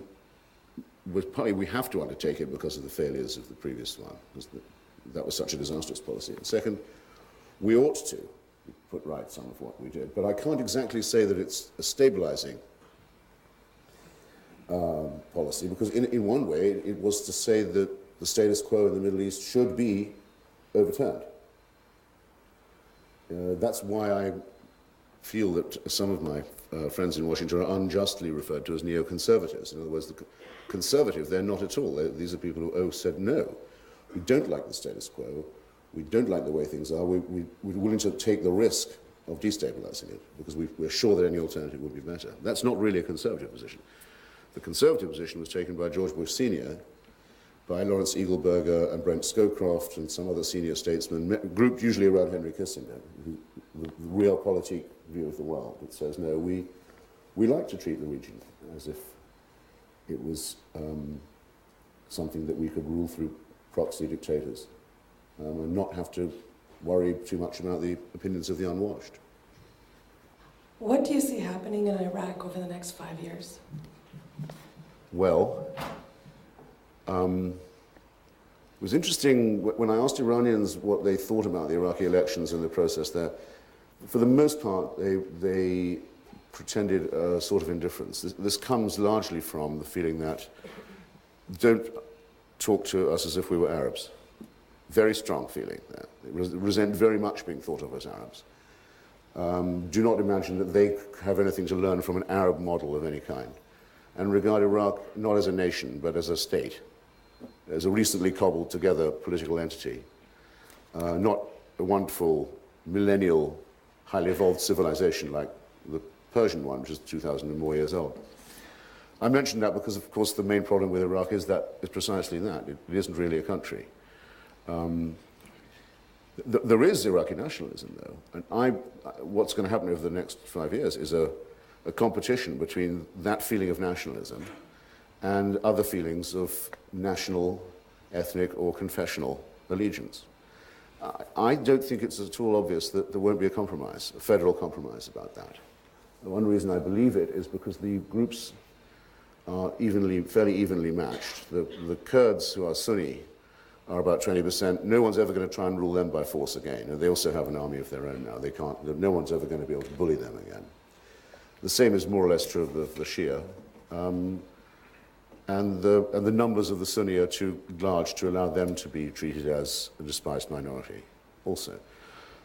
we have to undertake it because of the failures of the previous one, because that was such a disastrous policy. And second, we ought to put right some of what we did, but I can't exactly say that it's a stabilizing policy, because in one way it was to say that the status quo in the Middle East should be overturned. That's why I feel that some of my friends in Washington are unjustly referred to as neoconservatives. In other words, the conservative, they're not at all. These are people who said, no, we don't like the status quo, we don't like the way things are, we're willing to take the risk of destabilizing it, because we're sure that any alternative would be better. That's not really a conservative position. The conservative position was taken by George Bush Sr., by Lawrence Eagleburger and Brent Scowcroft and some other senior statesmen, grouped usually around Henry Kissinger, the realpolitik view of the world that says, no, we We like to treat the region as if it was something that we could rule through proxy dictators and not have to worry too much about the opinions of the unwashed. What do you see happening in Iraq over the next 5 years? Well, it was interesting when I asked Iranians what they thought about the Iraqi elections and the process there. For the most part, they pretended a sort of indifference. This comes largely from the feeling that don't talk to us as if we were Arabs. Very strong feeling there. They resent very much being thought of as Arabs. Do not imagine that they have anything to learn from an Arab model of any kind, and regard Iraq not as a nation, but as a state, as a recently cobbled together political entity, not a wonderful, millennial, highly evolved civilization like the Persian one, which is 2,000 and more years old. I mention that because, of course, the main problem with Iraq is precisely that. It isn't really a country. There is Iraqi nationalism, though, and what's going to happen over the next 5 years is a competition between that feeling of nationalism and other feelings of national, ethnic, or confessional allegiance. I don't think it's at all obvious that there won't be a compromise, a federal compromise about that. The one reason I believe it is because the groups are fairly evenly matched. The Kurds, who are Sunni, are about 20%. No one's ever going to try and rule them by force again. And they also have an army of their own now. They can't. No one's ever going to be able to bully them again. The same is more or less true of the Shia. And the numbers of the Sunni are too large to allow them to be treated as a despised minority also.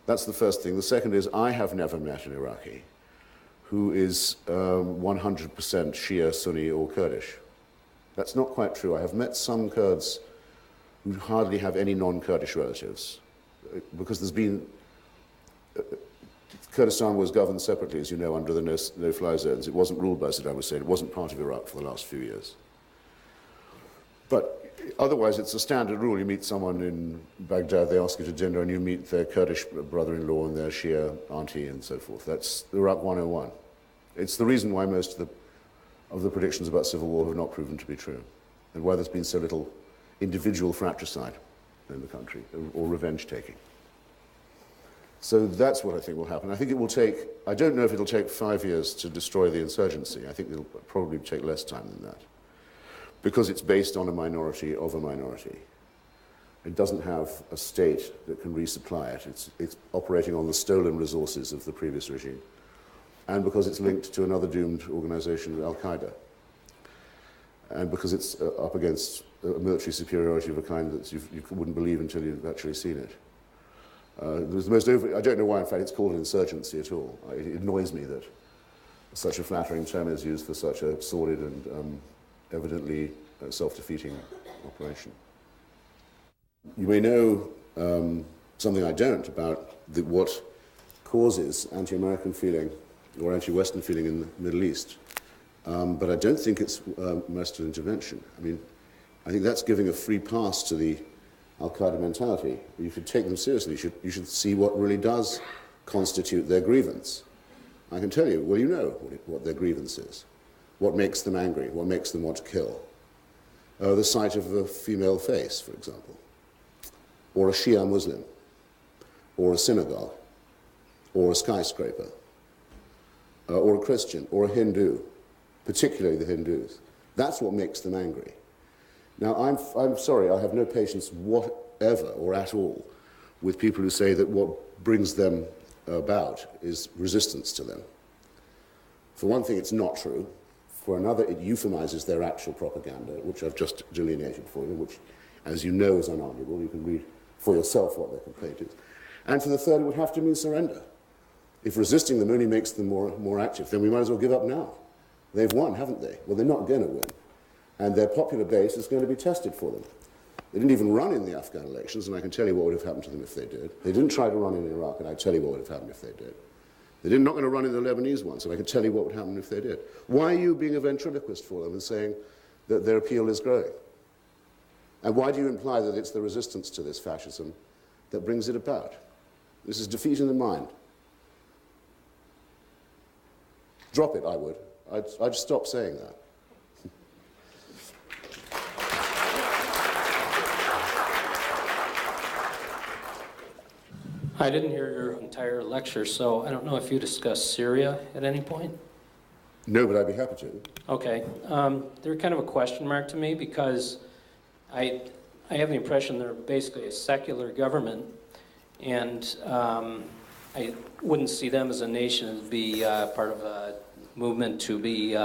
That's the first thing. The second is I have never met an Iraqi who is 100% Shia, Sunni, or Kurdish. That's not quite true. I have met some Kurds who hardly have any non-Kurdish relatives, because there's been... Kurdistan was governed separately, as you know, under the no-fly zones. It wasn't ruled by Saddam Hussein. It wasn't part of Iraq for the last few years. But otherwise, it's a standard rule. You meet someone in Baghdad, they ask you to dinner, and you meet their Kurdish brother-in-law and their Shia auntie and so forth. That's Iraq 101. It's the reason why most of the predictions about civil war have not proven to be true, and why there's been so little individual fratricide in the country, or revenge-taking. So that's what I think will happen. I think it will take, I don't know if it'll take 5 years to destroy the insurgency. I think it'll probably take less time than that, because it's based on a minority of a minority. It doesn't have a state that can resupply it. It's operating on the stolen resources of the previous regime, and because it's linked to another doomed organization, Al-Qaeda, and because it's up against a military superiority of a kind that you wouldn't believe until you've actually seen it. I don't know why, in fact, it's called an insurgency at all. It annoys me that such a flattering term is used for such a sordid and evidently self-defeating operation. You may know something I don't about what causes anti-American feeling or anti-Western feeling in the Middle East. But I don't think it's Western intervention. I mean, I think that's giving a free pass to the Al-Qaeda mentality. You should take them seriously. You should see what really does constitute their grievance. I can tell you, well, you know what their grievance is. What makes them angry, what makes them want to kill. The sight of a female face, for example, or a Shia Muslim, or a synagogue, or a skyscraper, or a Christian, or a Hindu, particularly the Hindus. That's what makes them angry. Now, I'm sorry, I have no patience whatever or at all with people who say that what brings them about is resistance to them. For one thing, it's not true. For another, it euphemizes their actual propaganda, which I've just delineated for you, which, as you know, is unarguable. You can read for yourself what their complaint is. And for the third, it would have to mean surrender. If resisting them only makes them more active, then we might as well give up now. They've won, haven't they? Well, they're not going to win. And their popular base is going to be tested for them. They didn't even run in the Afghan elections, and I can tell you what would have happened to them if they did. They didn't try to run in Iraq, and I tell you what would have happened if they did. They're not going to run in the Lebanese ones, and I can tell you what would happen if they did. Why are you being a ventriloquist for them and saying that their appeal is growing? And why do you imply that it's the resistance to this fascism that brings it about? This is defeat in the mind. Drop it, I would. I'd stop saying that. I didn't hear your entire lecture, so I don't know if you discussed Syria at any point. No, but I'd be happy to. Okay. They're kind of a question mark to me because I have the impression they're basically a secular government, and I wouldn't see them as a nation to be part of a movement to be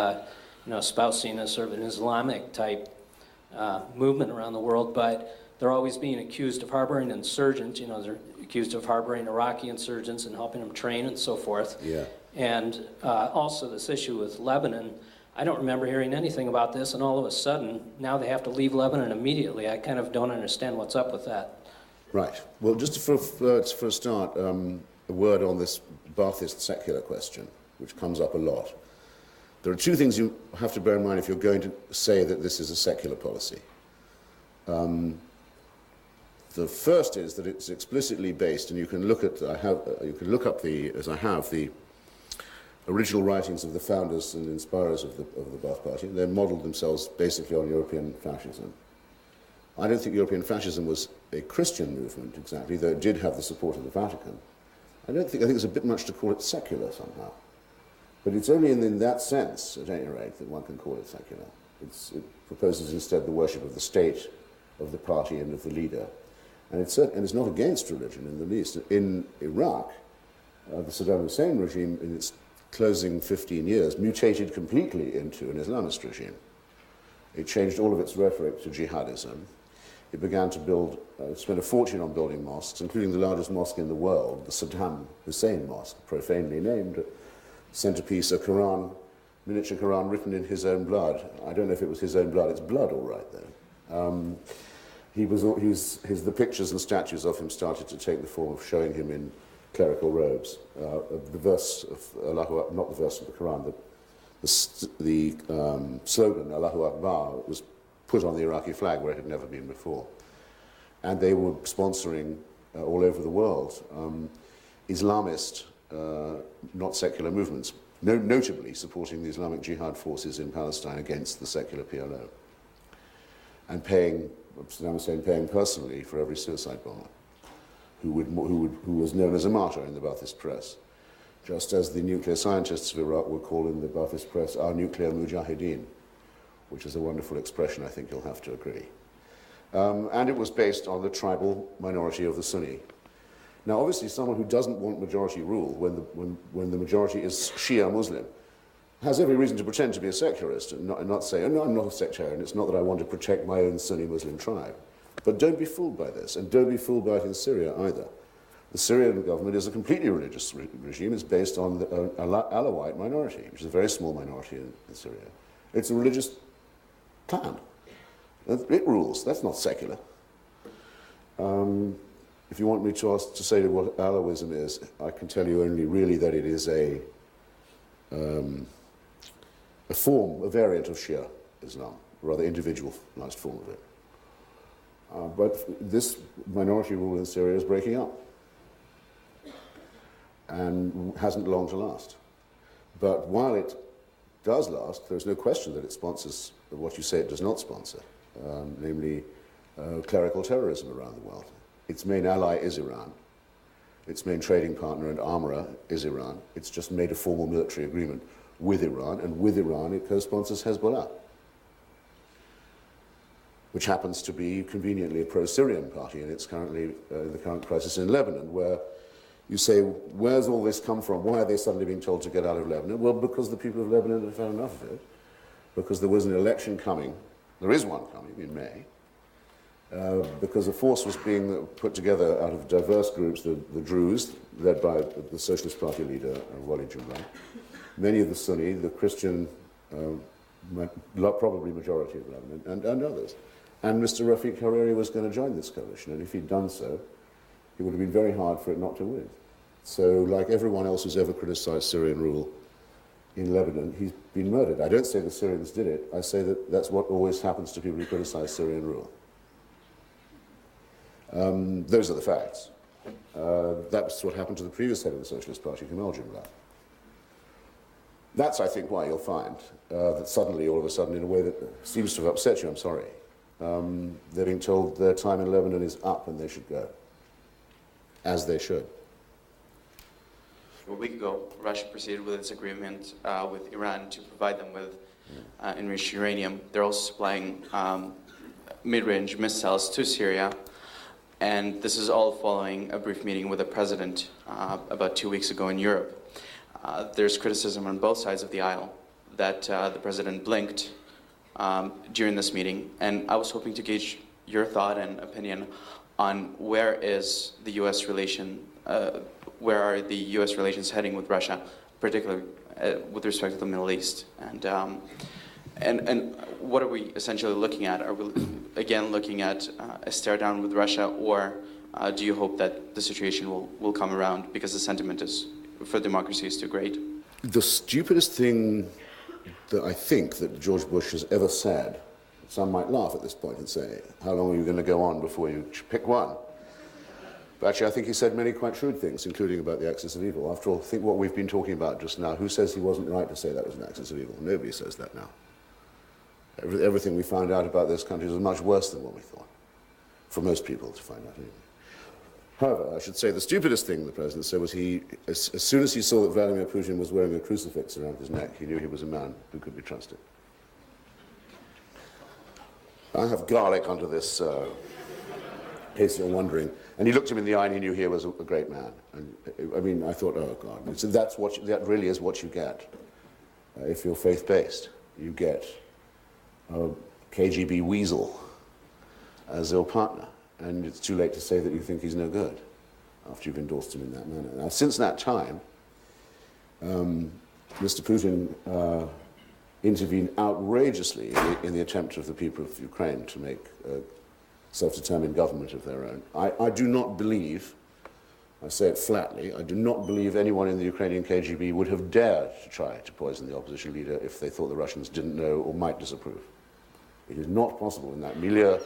espousing a sort of an Islamic type movement around the world, but they're always being accused of harboring insurgents. They're accused of harboring Iraqi insurgents and helping them train and so forth. Yeah. And also this issue with Lebanon, I don't remember hearing anything about this, and all of a sudden, now they have to leave Lebanon immediately. I kind of don't understand what's up with that. Right. Well, just for a start, a word on this Ba'athist secular question, which comes up a lot. There are two things you have to bear in mind if you're going to say that this is a secular policy. The first is that it's explicitly based, and you can look at, you can look up as I have, the original writings of the founders and inspirers of the Ba'ath Party. They modeled themselves basically on European fascism. I don't think European fascism was a Christian movement exactly, though it did have the support of the Vatican. I think it's a bit much to call it secular somehow. But it's only in that sense, at any rate, that one can call it secular. It proposes instead the worship of the state, of the party, and of the leader. And it's not against religion in the least. In Iraq, the Saddam Hussein regime, in its closing 15 years, mutated completely into an Islamist regime. It changed all of its rhetoric to jihadism. It began to spend a fortune on building mosques, including the largest mosque in the world, the Saddam Hussein Mosque, profanely named, centerpiece, a Quran, miniature Quran written in his own blood. I don't know if it was his own blood. It's blood, all right, though. The pictures and statues of him started to take the form of showing him in clerical robes. The verse of Allahu, not the verse of the Quran, the slogan Allahu Akbar was put on the Iraqi flag where it had never been before. And they were sponsoring all over the world Islamist, not secular movements, notably supporting the Islamic Jihad forces in Palestine against the secular PLO, and Saddam Hussein paying personally for every suicide bomber who was known as a martyr in the Ba'athist press, just as the nuclear scientists of Iraq were called in the Ba'athist press our nuclear mujahideen, which is a wonderful expression, I think you'll have to agree. And it was based on the tribal minority of the Sunni. Now, obviously, someone who doesn't want majority rule when the majority is Shia Muslim has every reason to pretend to be a secularist and not say, oh, no, I'm not a sectarian. It's not that I want to protect my own Sunni Muslim tribe. But don't be fooled by this, and don't be fooled by it in Syria either. The Syrian government is a completely religious regime. It's based on the Alawite minority, which is a very small minority in Syria. It's a religious clan. It rules. That's not secular. If you want me to say what Alawism is, I can tell you only really that it is a variant of Shia Islam, a rather individualized form of it. But this minority rule in Syria is breaking up and hasn't long to last. But while it does last, there's no question that it sponsors what you say it does not sponsor, namely clerical terrorism around the world. Its main ally is Iran. Its main trading partner and armorer is Iran. It's just made a formal military agreement with Iran, and with Iran it co-sponsors Hezbollah, which happens to be conveniently a pro-Syrian party, and it's currently the current crisis in Lebanon, where you say, where's all this come from? Why are they suddenly being told to get out of Lebanon? Well, because the people of Lebanon have had enough of it, because there was an election coming, there is one coming in May, because a force was being put together out of diverse groups, the Druze, led by the Socialist Party leader, Wali Jumla, many of the Sunni, the Christian, probably majority of Lebanon, and others. And Mr. Rafiq Hariri was going to join this coalition, and if he'd done so, it would have been very hard for it not to win. So, like everyone else who's ever criticized Syrian rule in Lebanon, he's been murdered. I don't say the Syrians did it. I say that that's what always happens to people who criticize Syrian rule. Those are the facts. That's what happened to the previous head of the Socialist Party, Kemal Jumla. That's, I think, why you'll find that suddenly, all of a sudden, in a way that seems to have upset you, I'm sorry, they're being told their time in Lebanon is up and they should go, as they should. A week ago, Russia proceeded with its agreement with Iran to provide them with enriched uranium. They're also supplying mid-range missiles to Syria. And this is all following a brief meeting with the president about 2 weeks ago in Europe. There's criticism on both sides of the aisle that the president blinked during this meeting. And I was hoping to gauge your thought and opinion on where is the U.S. relation, where are the U.S. relations heading with Russia, particularly with respect to the Middle East, and what are we essentially looking at? Are we again looking at a stare down with Russia, or do you hope that the situation will come around because the sentiment is for democracy is too great? The stupidest thing that I think that George Bush has ever said, some might laugh at this point and say, how long are you going to go on before you pick one? But actually, I think he said many quite shrewd things, including about the axis of evil. After all, think what we've been talking about just now. Who says he wasn't right to say that was an axis of evil? Nobody says that now. Everything we found out about those countries was much worse than what we thought, for most people to find out anyway. However, I should say the stupidest thing the president said was as soon as he saw that Vladimir Putin was wearing a crucifix around his neck, he knew he was a man who could be trusted. I have garlic under this, in case you're wondering. And he looked him in the eye and he knew he was a great man. And, I mean, I thought, oh, God. So that really is what you get. If you're faith-based, you get a KGB weasel as your partner. And it's too late to say that you think he's no good after you've endorsed him in that manner. Now, since that time, Mr. Putin intervened outrageously in the attempt of the people of Ukraine to make a self-determined government of their own. I do not believe, I say it flatly, I do not believe anyone in the Ukrainian KGB would have dared to try to poison the opposition leader if they thought the Russians didn't know or might disapprove. It is not possible in that milieu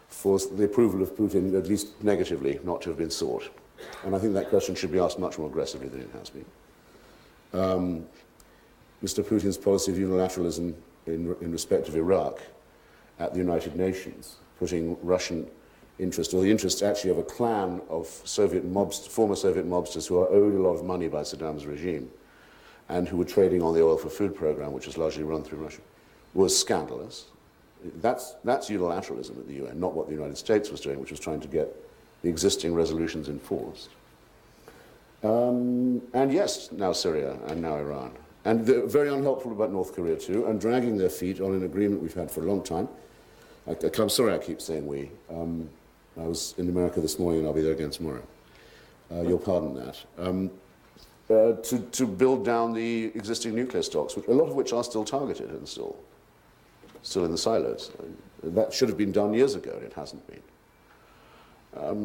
for the approval of Putin, at least negatively, not to have been sought. And I think that question should be asked much more aggressively than it has been. Mr. Putin's policy of unilateralism in respect of Iraq at the United Nations, putting Russian interest, or the interest actually of a clan of former Soviet mobsters who are owed a lot of money by Saddam's regime and who were trading on the oil for food program, which is largely run through Russia, was scandalous. That's unilateralism at the UN, not what the United States was doing, which was trying to get the existing resolutions enforced. And yes, now Syria and now Iran. And they're very unhelpful about North Korea too, and dragging their feet on an agreement we've had for a long time. I'm sorry I keep saying we. I was in America this morning and I'll be there again tomorrow. You'll pardon that. To build down the existing nuclear stocks, a lot of which are still targeted and still in the silos. That should have been done years ago, and it hasn't been.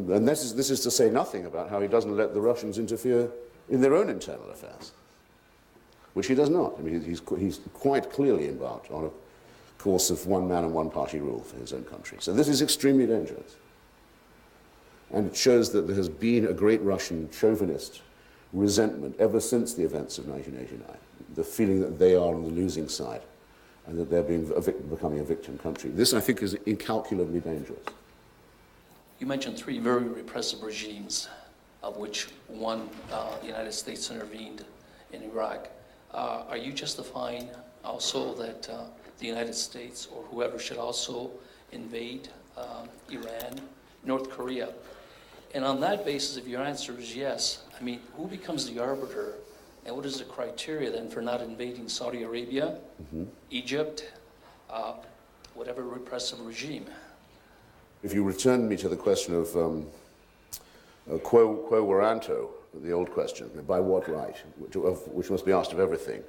And this is to say nothing about how he doesn't let the Russians interfere in their own internal affairs, which he does not. I mean, he's quite clearly embarked on a course of one man and one party rule for his own country. So this is extremely dangerous. And it shows that there has been a great Russian chauvinist resentment ever since the events of 1989, the feeling that they are on the losing side and that they're becoming a victim country. This, I think, is incalculably dangerous. You mentioned three very repressive regimes, of which one, the United States intervened in Iraq. Are you justifying also that the United States or whoever should also invade Iran, North Korea? And on that basis, if your answer is yes, I mean, who becomes the arbiter, and what is the criteria then for not invading Saudi Arabia, Egypt, whatever repressive regime? If you return me to the question of quo warranto, the old question, by what right, which must be asked of everything.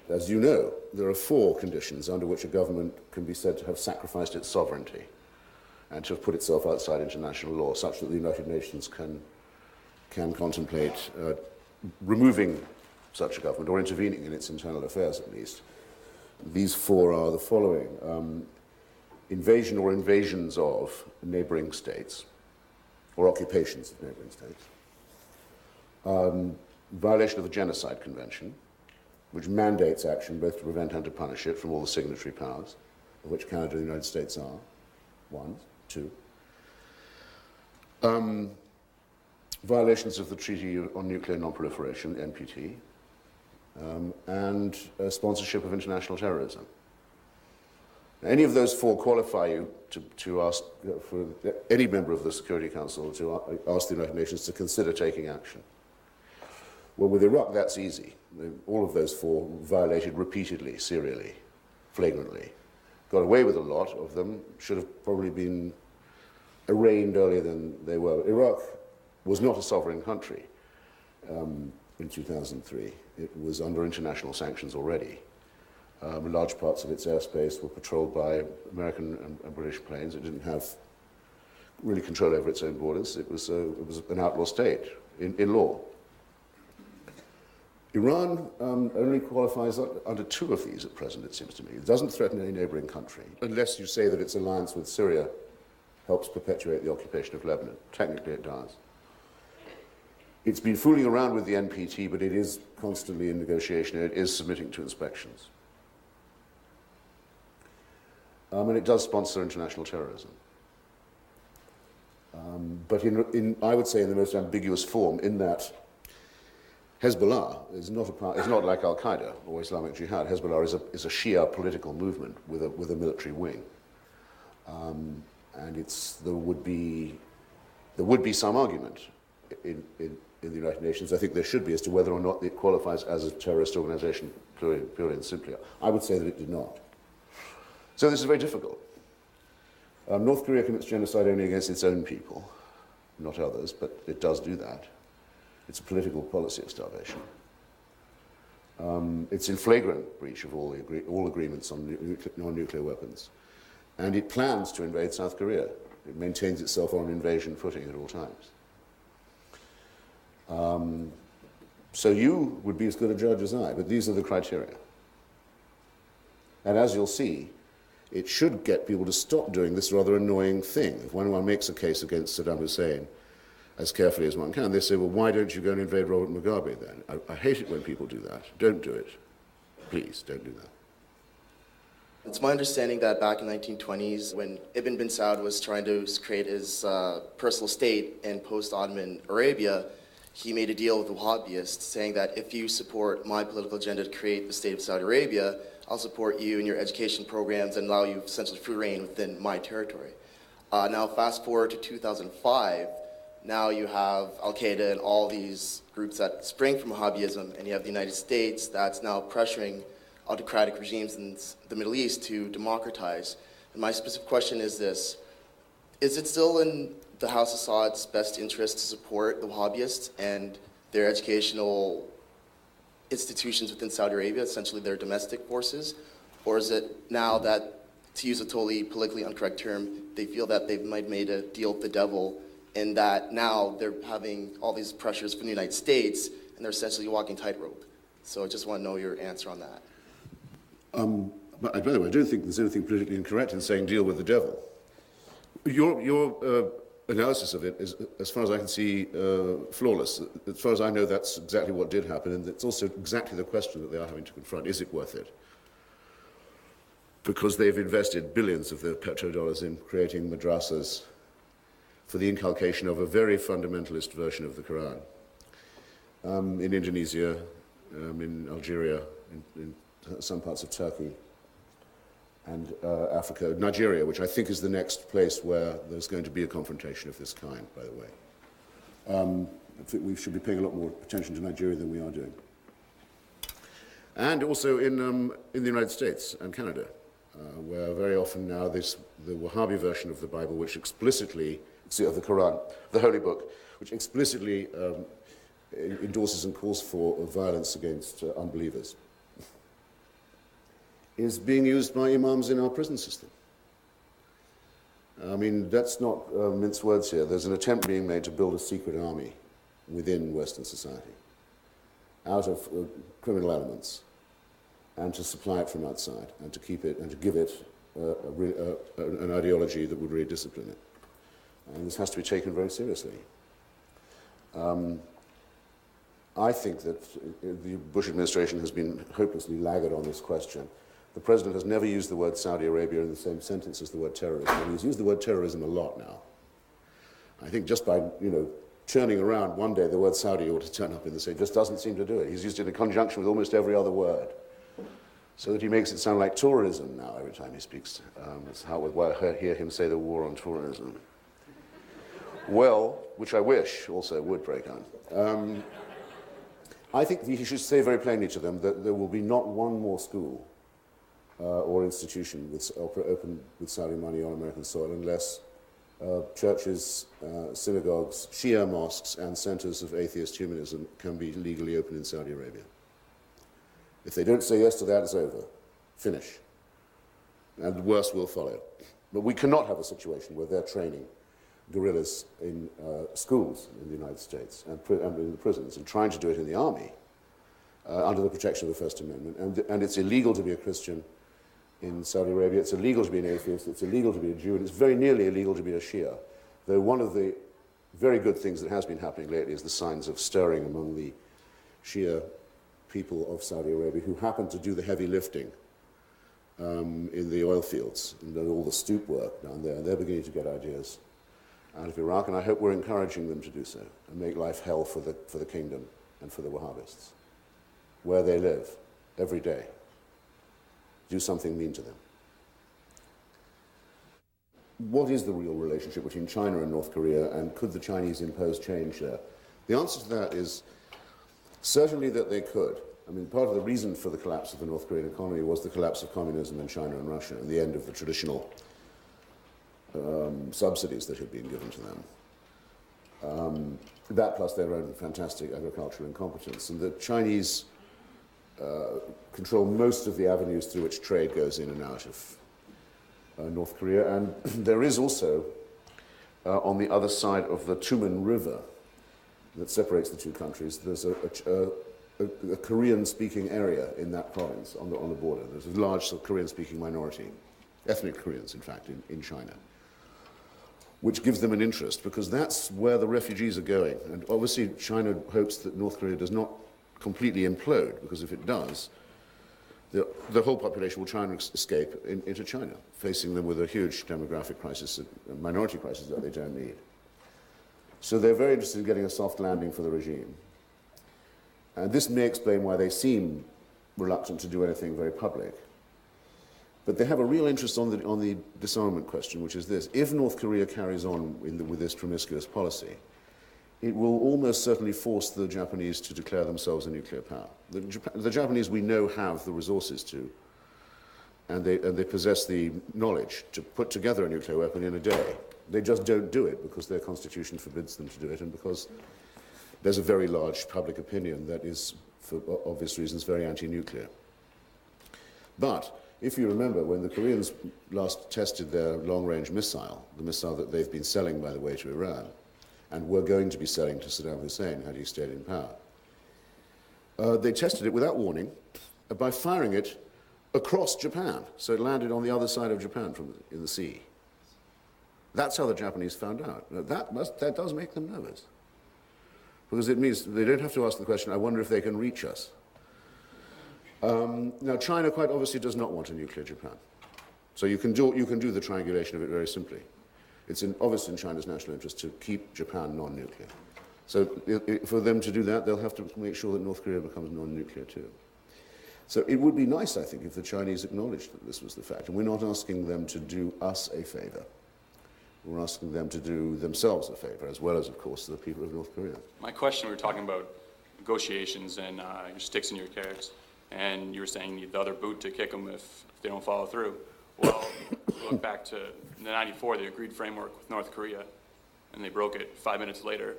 As you know, there are 4 conditions under which a government can be said to have sacrificed its sovereignty and to have put itself outside international law, such that the United Nations can contemplate removing such a government or intervening in its internal affairs at least. These 4 are the following. Invasion or invasions of neighboring states, or occupations of neighboring states. Violation of the Genocide Convention, which mandates action both to prevent and to punish it from all the signatory powers, of which Canada and the United States are. One, two. Violations of the Treaty on Nuclear Non-Proliferation, NPT, and sponsorship of international terrorism. Any of those four qualify you to ask for any member of the Security Council to ask the United Nations to consider taking action. Well, with Iraq, that's easy. All of those four violated repeatedly, serially, flagrantly. Got away with a lot of them, should have probably been arraigned earlier than they were. Iraq was not a sovereign country in 2003. It was under international sanctions already. Large parts of its airspace were patrolled by American and British planes. It didn't have really control over its own borders. It was an outlaw state in law. Iran only qualifies under two of these at present, it seems to me. It doesn't threaten any neighboring country, unless you say that its alliance with Syria helps perpetuate the occupation of Lebanon. Technically, it does. It's been fooling around with the NPT, but it is constantly in negotiation, and it is submitting to inspections. And it does sponsor international terrorism. But I would say in the most ambiguous form, in that Hezbollah is not like Al-Qaeda or Islamic Jihad. Hezbollah is a Shia political movement with a military wing. And there would be some argument in the United Nations, I think there should be, as to whether or not it qualifies as a terrorist organization purely and simply. I would say that it did not. So this is very difficult. North Korea commits genocide only against its own people, not others, but it does do that. It's a political policy of starvation. It's in flagrant breach of all agreements on non-nuclear weapons. And it plans to invade South Korea. It maintains itself on an invasion footing at all times. So you would be as good a judge as I, but these are the criteria. And as you'll see, it should get people to stop doing this rather annoying thing. If one makes a case against Saddam Hussein as carefully as one can, they say, well, why don't you go and invade Robert Mugabe then? I hate it when people do that. Don't do it. Please, don't do that. It's my understanding that back in the 1920s, when Ibn bin Saud was trying to create his personal state in post-Ottoman Arabia, he made a deal with the Wahhabists saying that if you support my political agenda to create the state of Saudi Arabia, I'll support you in your education programs and allow you essentially free reign within my territory. Now fast forward to 2005, now you have Al-Qaeda and all these groups that spring from Wahhabism, and you have the United States that's now pressuring autocratic regimes in the Middle East to democratize. And my specific question is this: is it still in the House of Saud's best interest to support the Wahhabists and their educational institutions within Saudi Arabia, essentially their domestic forces? Or is it now that, to use a totally politically incorrect term, they feel that they've made a deal with the devil, and that now they're having all these pressures from the United States and they're essentially walking tightrope? So I just want to know your answer on that. But by the way, I don't think there's anything politically incorrect in saying deal with the devil. Your analysis of it is, as far as I can see, flawless. As far as I know, that's exactly what did happen, and it's also exactly the question that they are having to confront. Is it worth it? Because they've invested billions of their petrodollars in creating madrasas for the inculcation of a very fundamentalist version of the Quran. In Indonesia, in Algeria, in some parts of Turkey, and Africa, Nigeria, which I think is the next place where there's going to be a confrontation of this kind, by the way. I think we should be paying a lot more attention to Nigeria than we are doing. And also in the United States and Canada, where very often now the Wahhabi version of the Bible, which explicitly, of the Quran, the Holy Book, which explicitly endorses and calls for violence against unbelievers, is being used by imams in our prison system. I mean, that's not mince words here. There's an attempt being made to build a secret army within Western society out of criminal elements, and to supply it from outside, and to keep it, and to give it an ideology that would really discipline it. And this has to be taken very seriously. I think that the Bush administration has been hopelessly laggard on this question. The president has never used the word Saudi Arabia in the same sentence as the word terrorism, and he's used the word terrorism a lot now. I think just by, churning around one day the word Saudi ought to turn up in the same, just doesn't seem to do it. He's used it in conjunction with almost every other word, so that he makes it sound like tourism now every time he speaks. That's how I hear him say the war on tourism. Well, which I wish also would break on. I think he should say very plainly to them that there will be not one more school or institution open with Saudi money on American soil unless churches, synagogues, Shia mosques, and centers of atheist humanism can be legally open in Saudi Arabia. If they don't say yes to that, it's over. Finish. And the worst will follow. But we cannot have a situation where they're training guerrillas in schools in the United States and in the prisons and trying to do it in the army under the protection of the First Amendment. And it's illegal to be a Christian in Saudi Arabia. It's illegal to be an atheist. It's illegal to be a Jew. And it's very nearly illegal to be a Shia. Though one of the very good things that has been happening lately is the signs of stirring among the Shia people of Saudi Arabia who happen to do the heavy lifting in the oil fields and all the stoop work down there. And they're beginning to get ideas out of Iraq, and I hope we're encouraging them to do so and make life hell for the kingdom and for the Wahhabists, where they live every day. Do something mean to them. What is the real relationship between China and North Korea, and could the Chinese impose change there? The answer to that is certainly that they could. I mean, part of the reason for the collapse of the North Korean economy was the collapse of communism in China and Russia and the end of the traditional subsidies that had been given to them. That plus their own fantastic agricultural incompetence. And the Chinese control most of the avenues through which trade goes in and out of North Korea. And there is also, on the other side of the Tumen River that separates the two countries, there's a Korean-speaking area in that province on the border. There's a large Korean-speaking minority, ethnic Koreans, in fact, in China, which gives them an interest, because that's where the refugees are going. And obviously, China hopes that North Korea does not completely implode, because if it does, the whole population will try and escape into China, facing them with a huge demographic crisis, a minority crisis that they don't need. So they're very interested in getting a soft landing for the regime. And this may explain why they seem reluctant to do anything very public. But they have a real interest on the disarmament question, which is this. If North Korea carries on with this promiscuous policy, it will almost certainly force the Japanese to declare themselves a nuclear power. The Japanese, we know, have the resources to, and they possess the knowledge to put together a nuclear weapon in a day. They just don't do it because their constitution forbids them to do it, and because there's a very large public opinion that is, for obvious reasons, very anti-nuclear. But if you remember, when the Koreans last tested their long-range missile, the missile that they've been selling, by the way, to Iran, and were going to be selling to Saddam Hussein had he stayed in power, they tested it without warning by firing it across Japan. So it landed on the other side of Japan in the sea. That's how the Japanese found out. Now, that does make them nervous, because it means they don't have to ask the question, I wonder if they can reach us. Now, China quite obviously does not want a nuclear Japan. So you can do the triangulation of it very simply. It's obviously in China's national interest to keep Japan non-nuclear. So for them to do that, they'll have to make sure that North Korea becomes non-nuclear too. So it would be nice, I think, if the Chinese acknowledged that this was the fact. And we're not asking them to do us a favor. We're asking them to do themselves a favor, as well as, of course, the people of North Korea. My question, we were talking about negotiations and your sticks and your carrots, and you were saying you need the other boot to kick them if they don't follow through. Well, look back to the 94, the agreed framework with North Korea, and they broke it 5 minutes later.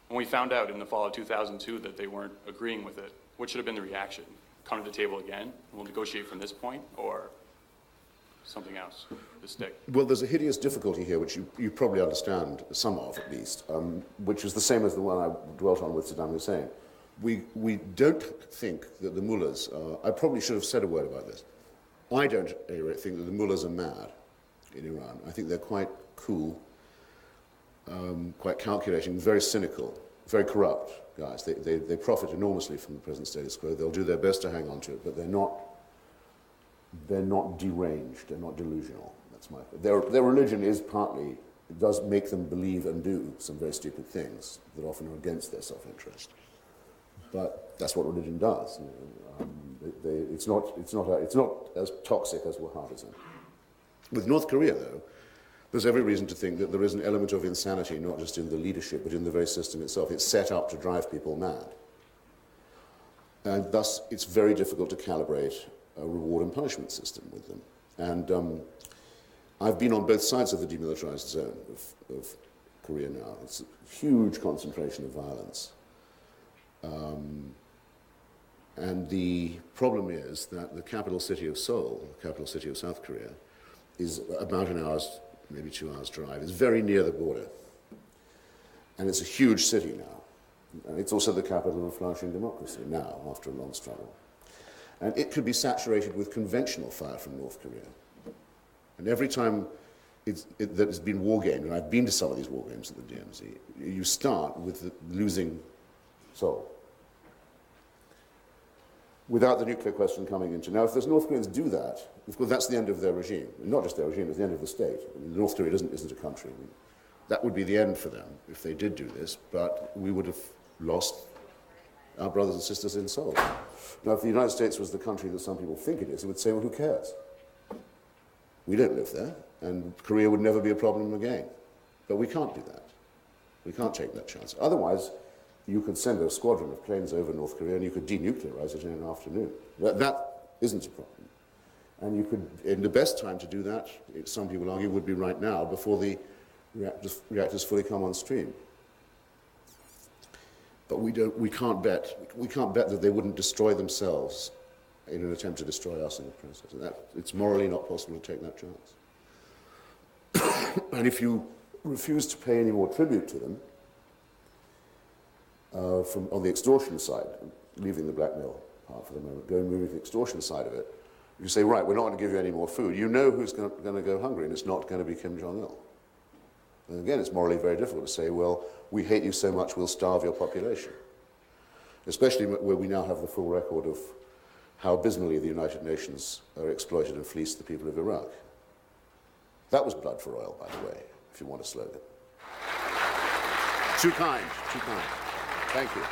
When we found out in the fall of 2002 that they weren't agreeing with it, what should have been the reaction? Come to the table again, and we'll negotiate from this point, or something else, the stick? Well, there's a hideous difficulty here, which you probably understand some of, at least, which is the same as the one I dwelt on with Saddam Hussein. We don't think that the mullahs are, I probably should have said a word about this. I don't think that the mullahs are mad in Iran. I think they're quite cool, quite calculating, very cynical, very corrupt guys. They profit enormously from the present status quo. They'll do their best to hang on to it, but they're not deranged, they're not delusional. That's my, their religion is partly, it does make them believe and do some very stupid things that often are against their self-interest. But that's what religion does. You know. It's not as toxic as wahhabism. With North Korea, though, there's every reason to think that there is an element of insanity, not just in the leadership, but in the very system itself. It's set up to drive people mad. And thus, it's very difficult to calibrate a reward and punishment system with them. And I've been on both sides of the demilitarized zone of Korea now. It's a huge concentration of violence. And the problem is that the capital city of Seoul, the capital city of South Korea, is about an hour's, maybe 2 hours drive. It's very near the border. And it's a huge city now. And it's also the capital of a flourishing democracy now, after a long struggle. And it could be saturated with conventional fire from North Korea. And every time there's been war games, and I've been to some of these war games at the DMZ, you start with losing Seoul, without the nuclear question coming into. Now, if those North Koreans do that, of course, that's the end of their regime. Not just their regime, it's the end of the state. I mean, North Korea isn't a country. I mean, that would be the end for them if they did do this, but we would have lost our brothers and sisters in Seoul. Now, if the United States was the country that some people think it is, it would say, well, who cares? We don't live there, and Korea would never be a problem again. But we can't do that. We can't take that chance. Otherwise, you could send a squadron of planes over North Korea and you could denuclearize it in an afternoon. That isn't a problem. And you could, in the best time to do that, some people argue, would be right now, before the reactors fully come on stream. But we can't bet that they wouldn't destroy themselves in an attempt to destroy us in the process. And it's morally not possible to take that chance. And if you refuse to pay any more tribute to them, on the extortion side, leaving the blackmail part for the moment, moving to the extortion side of it, you say, right, we're not going to give you any more food. You know who's going to go hungry, and it's not going to be Kim Jong-il. And again, it's morally very difficult to say, well, we hate you so much, we'll starve your population. Especially where we now have the full record of how abysmally the United Nations are exploited and fleeced the people of Iraq. That was blood for oil, by the way, if you want a slogan. Too kind, too kind. Thank you.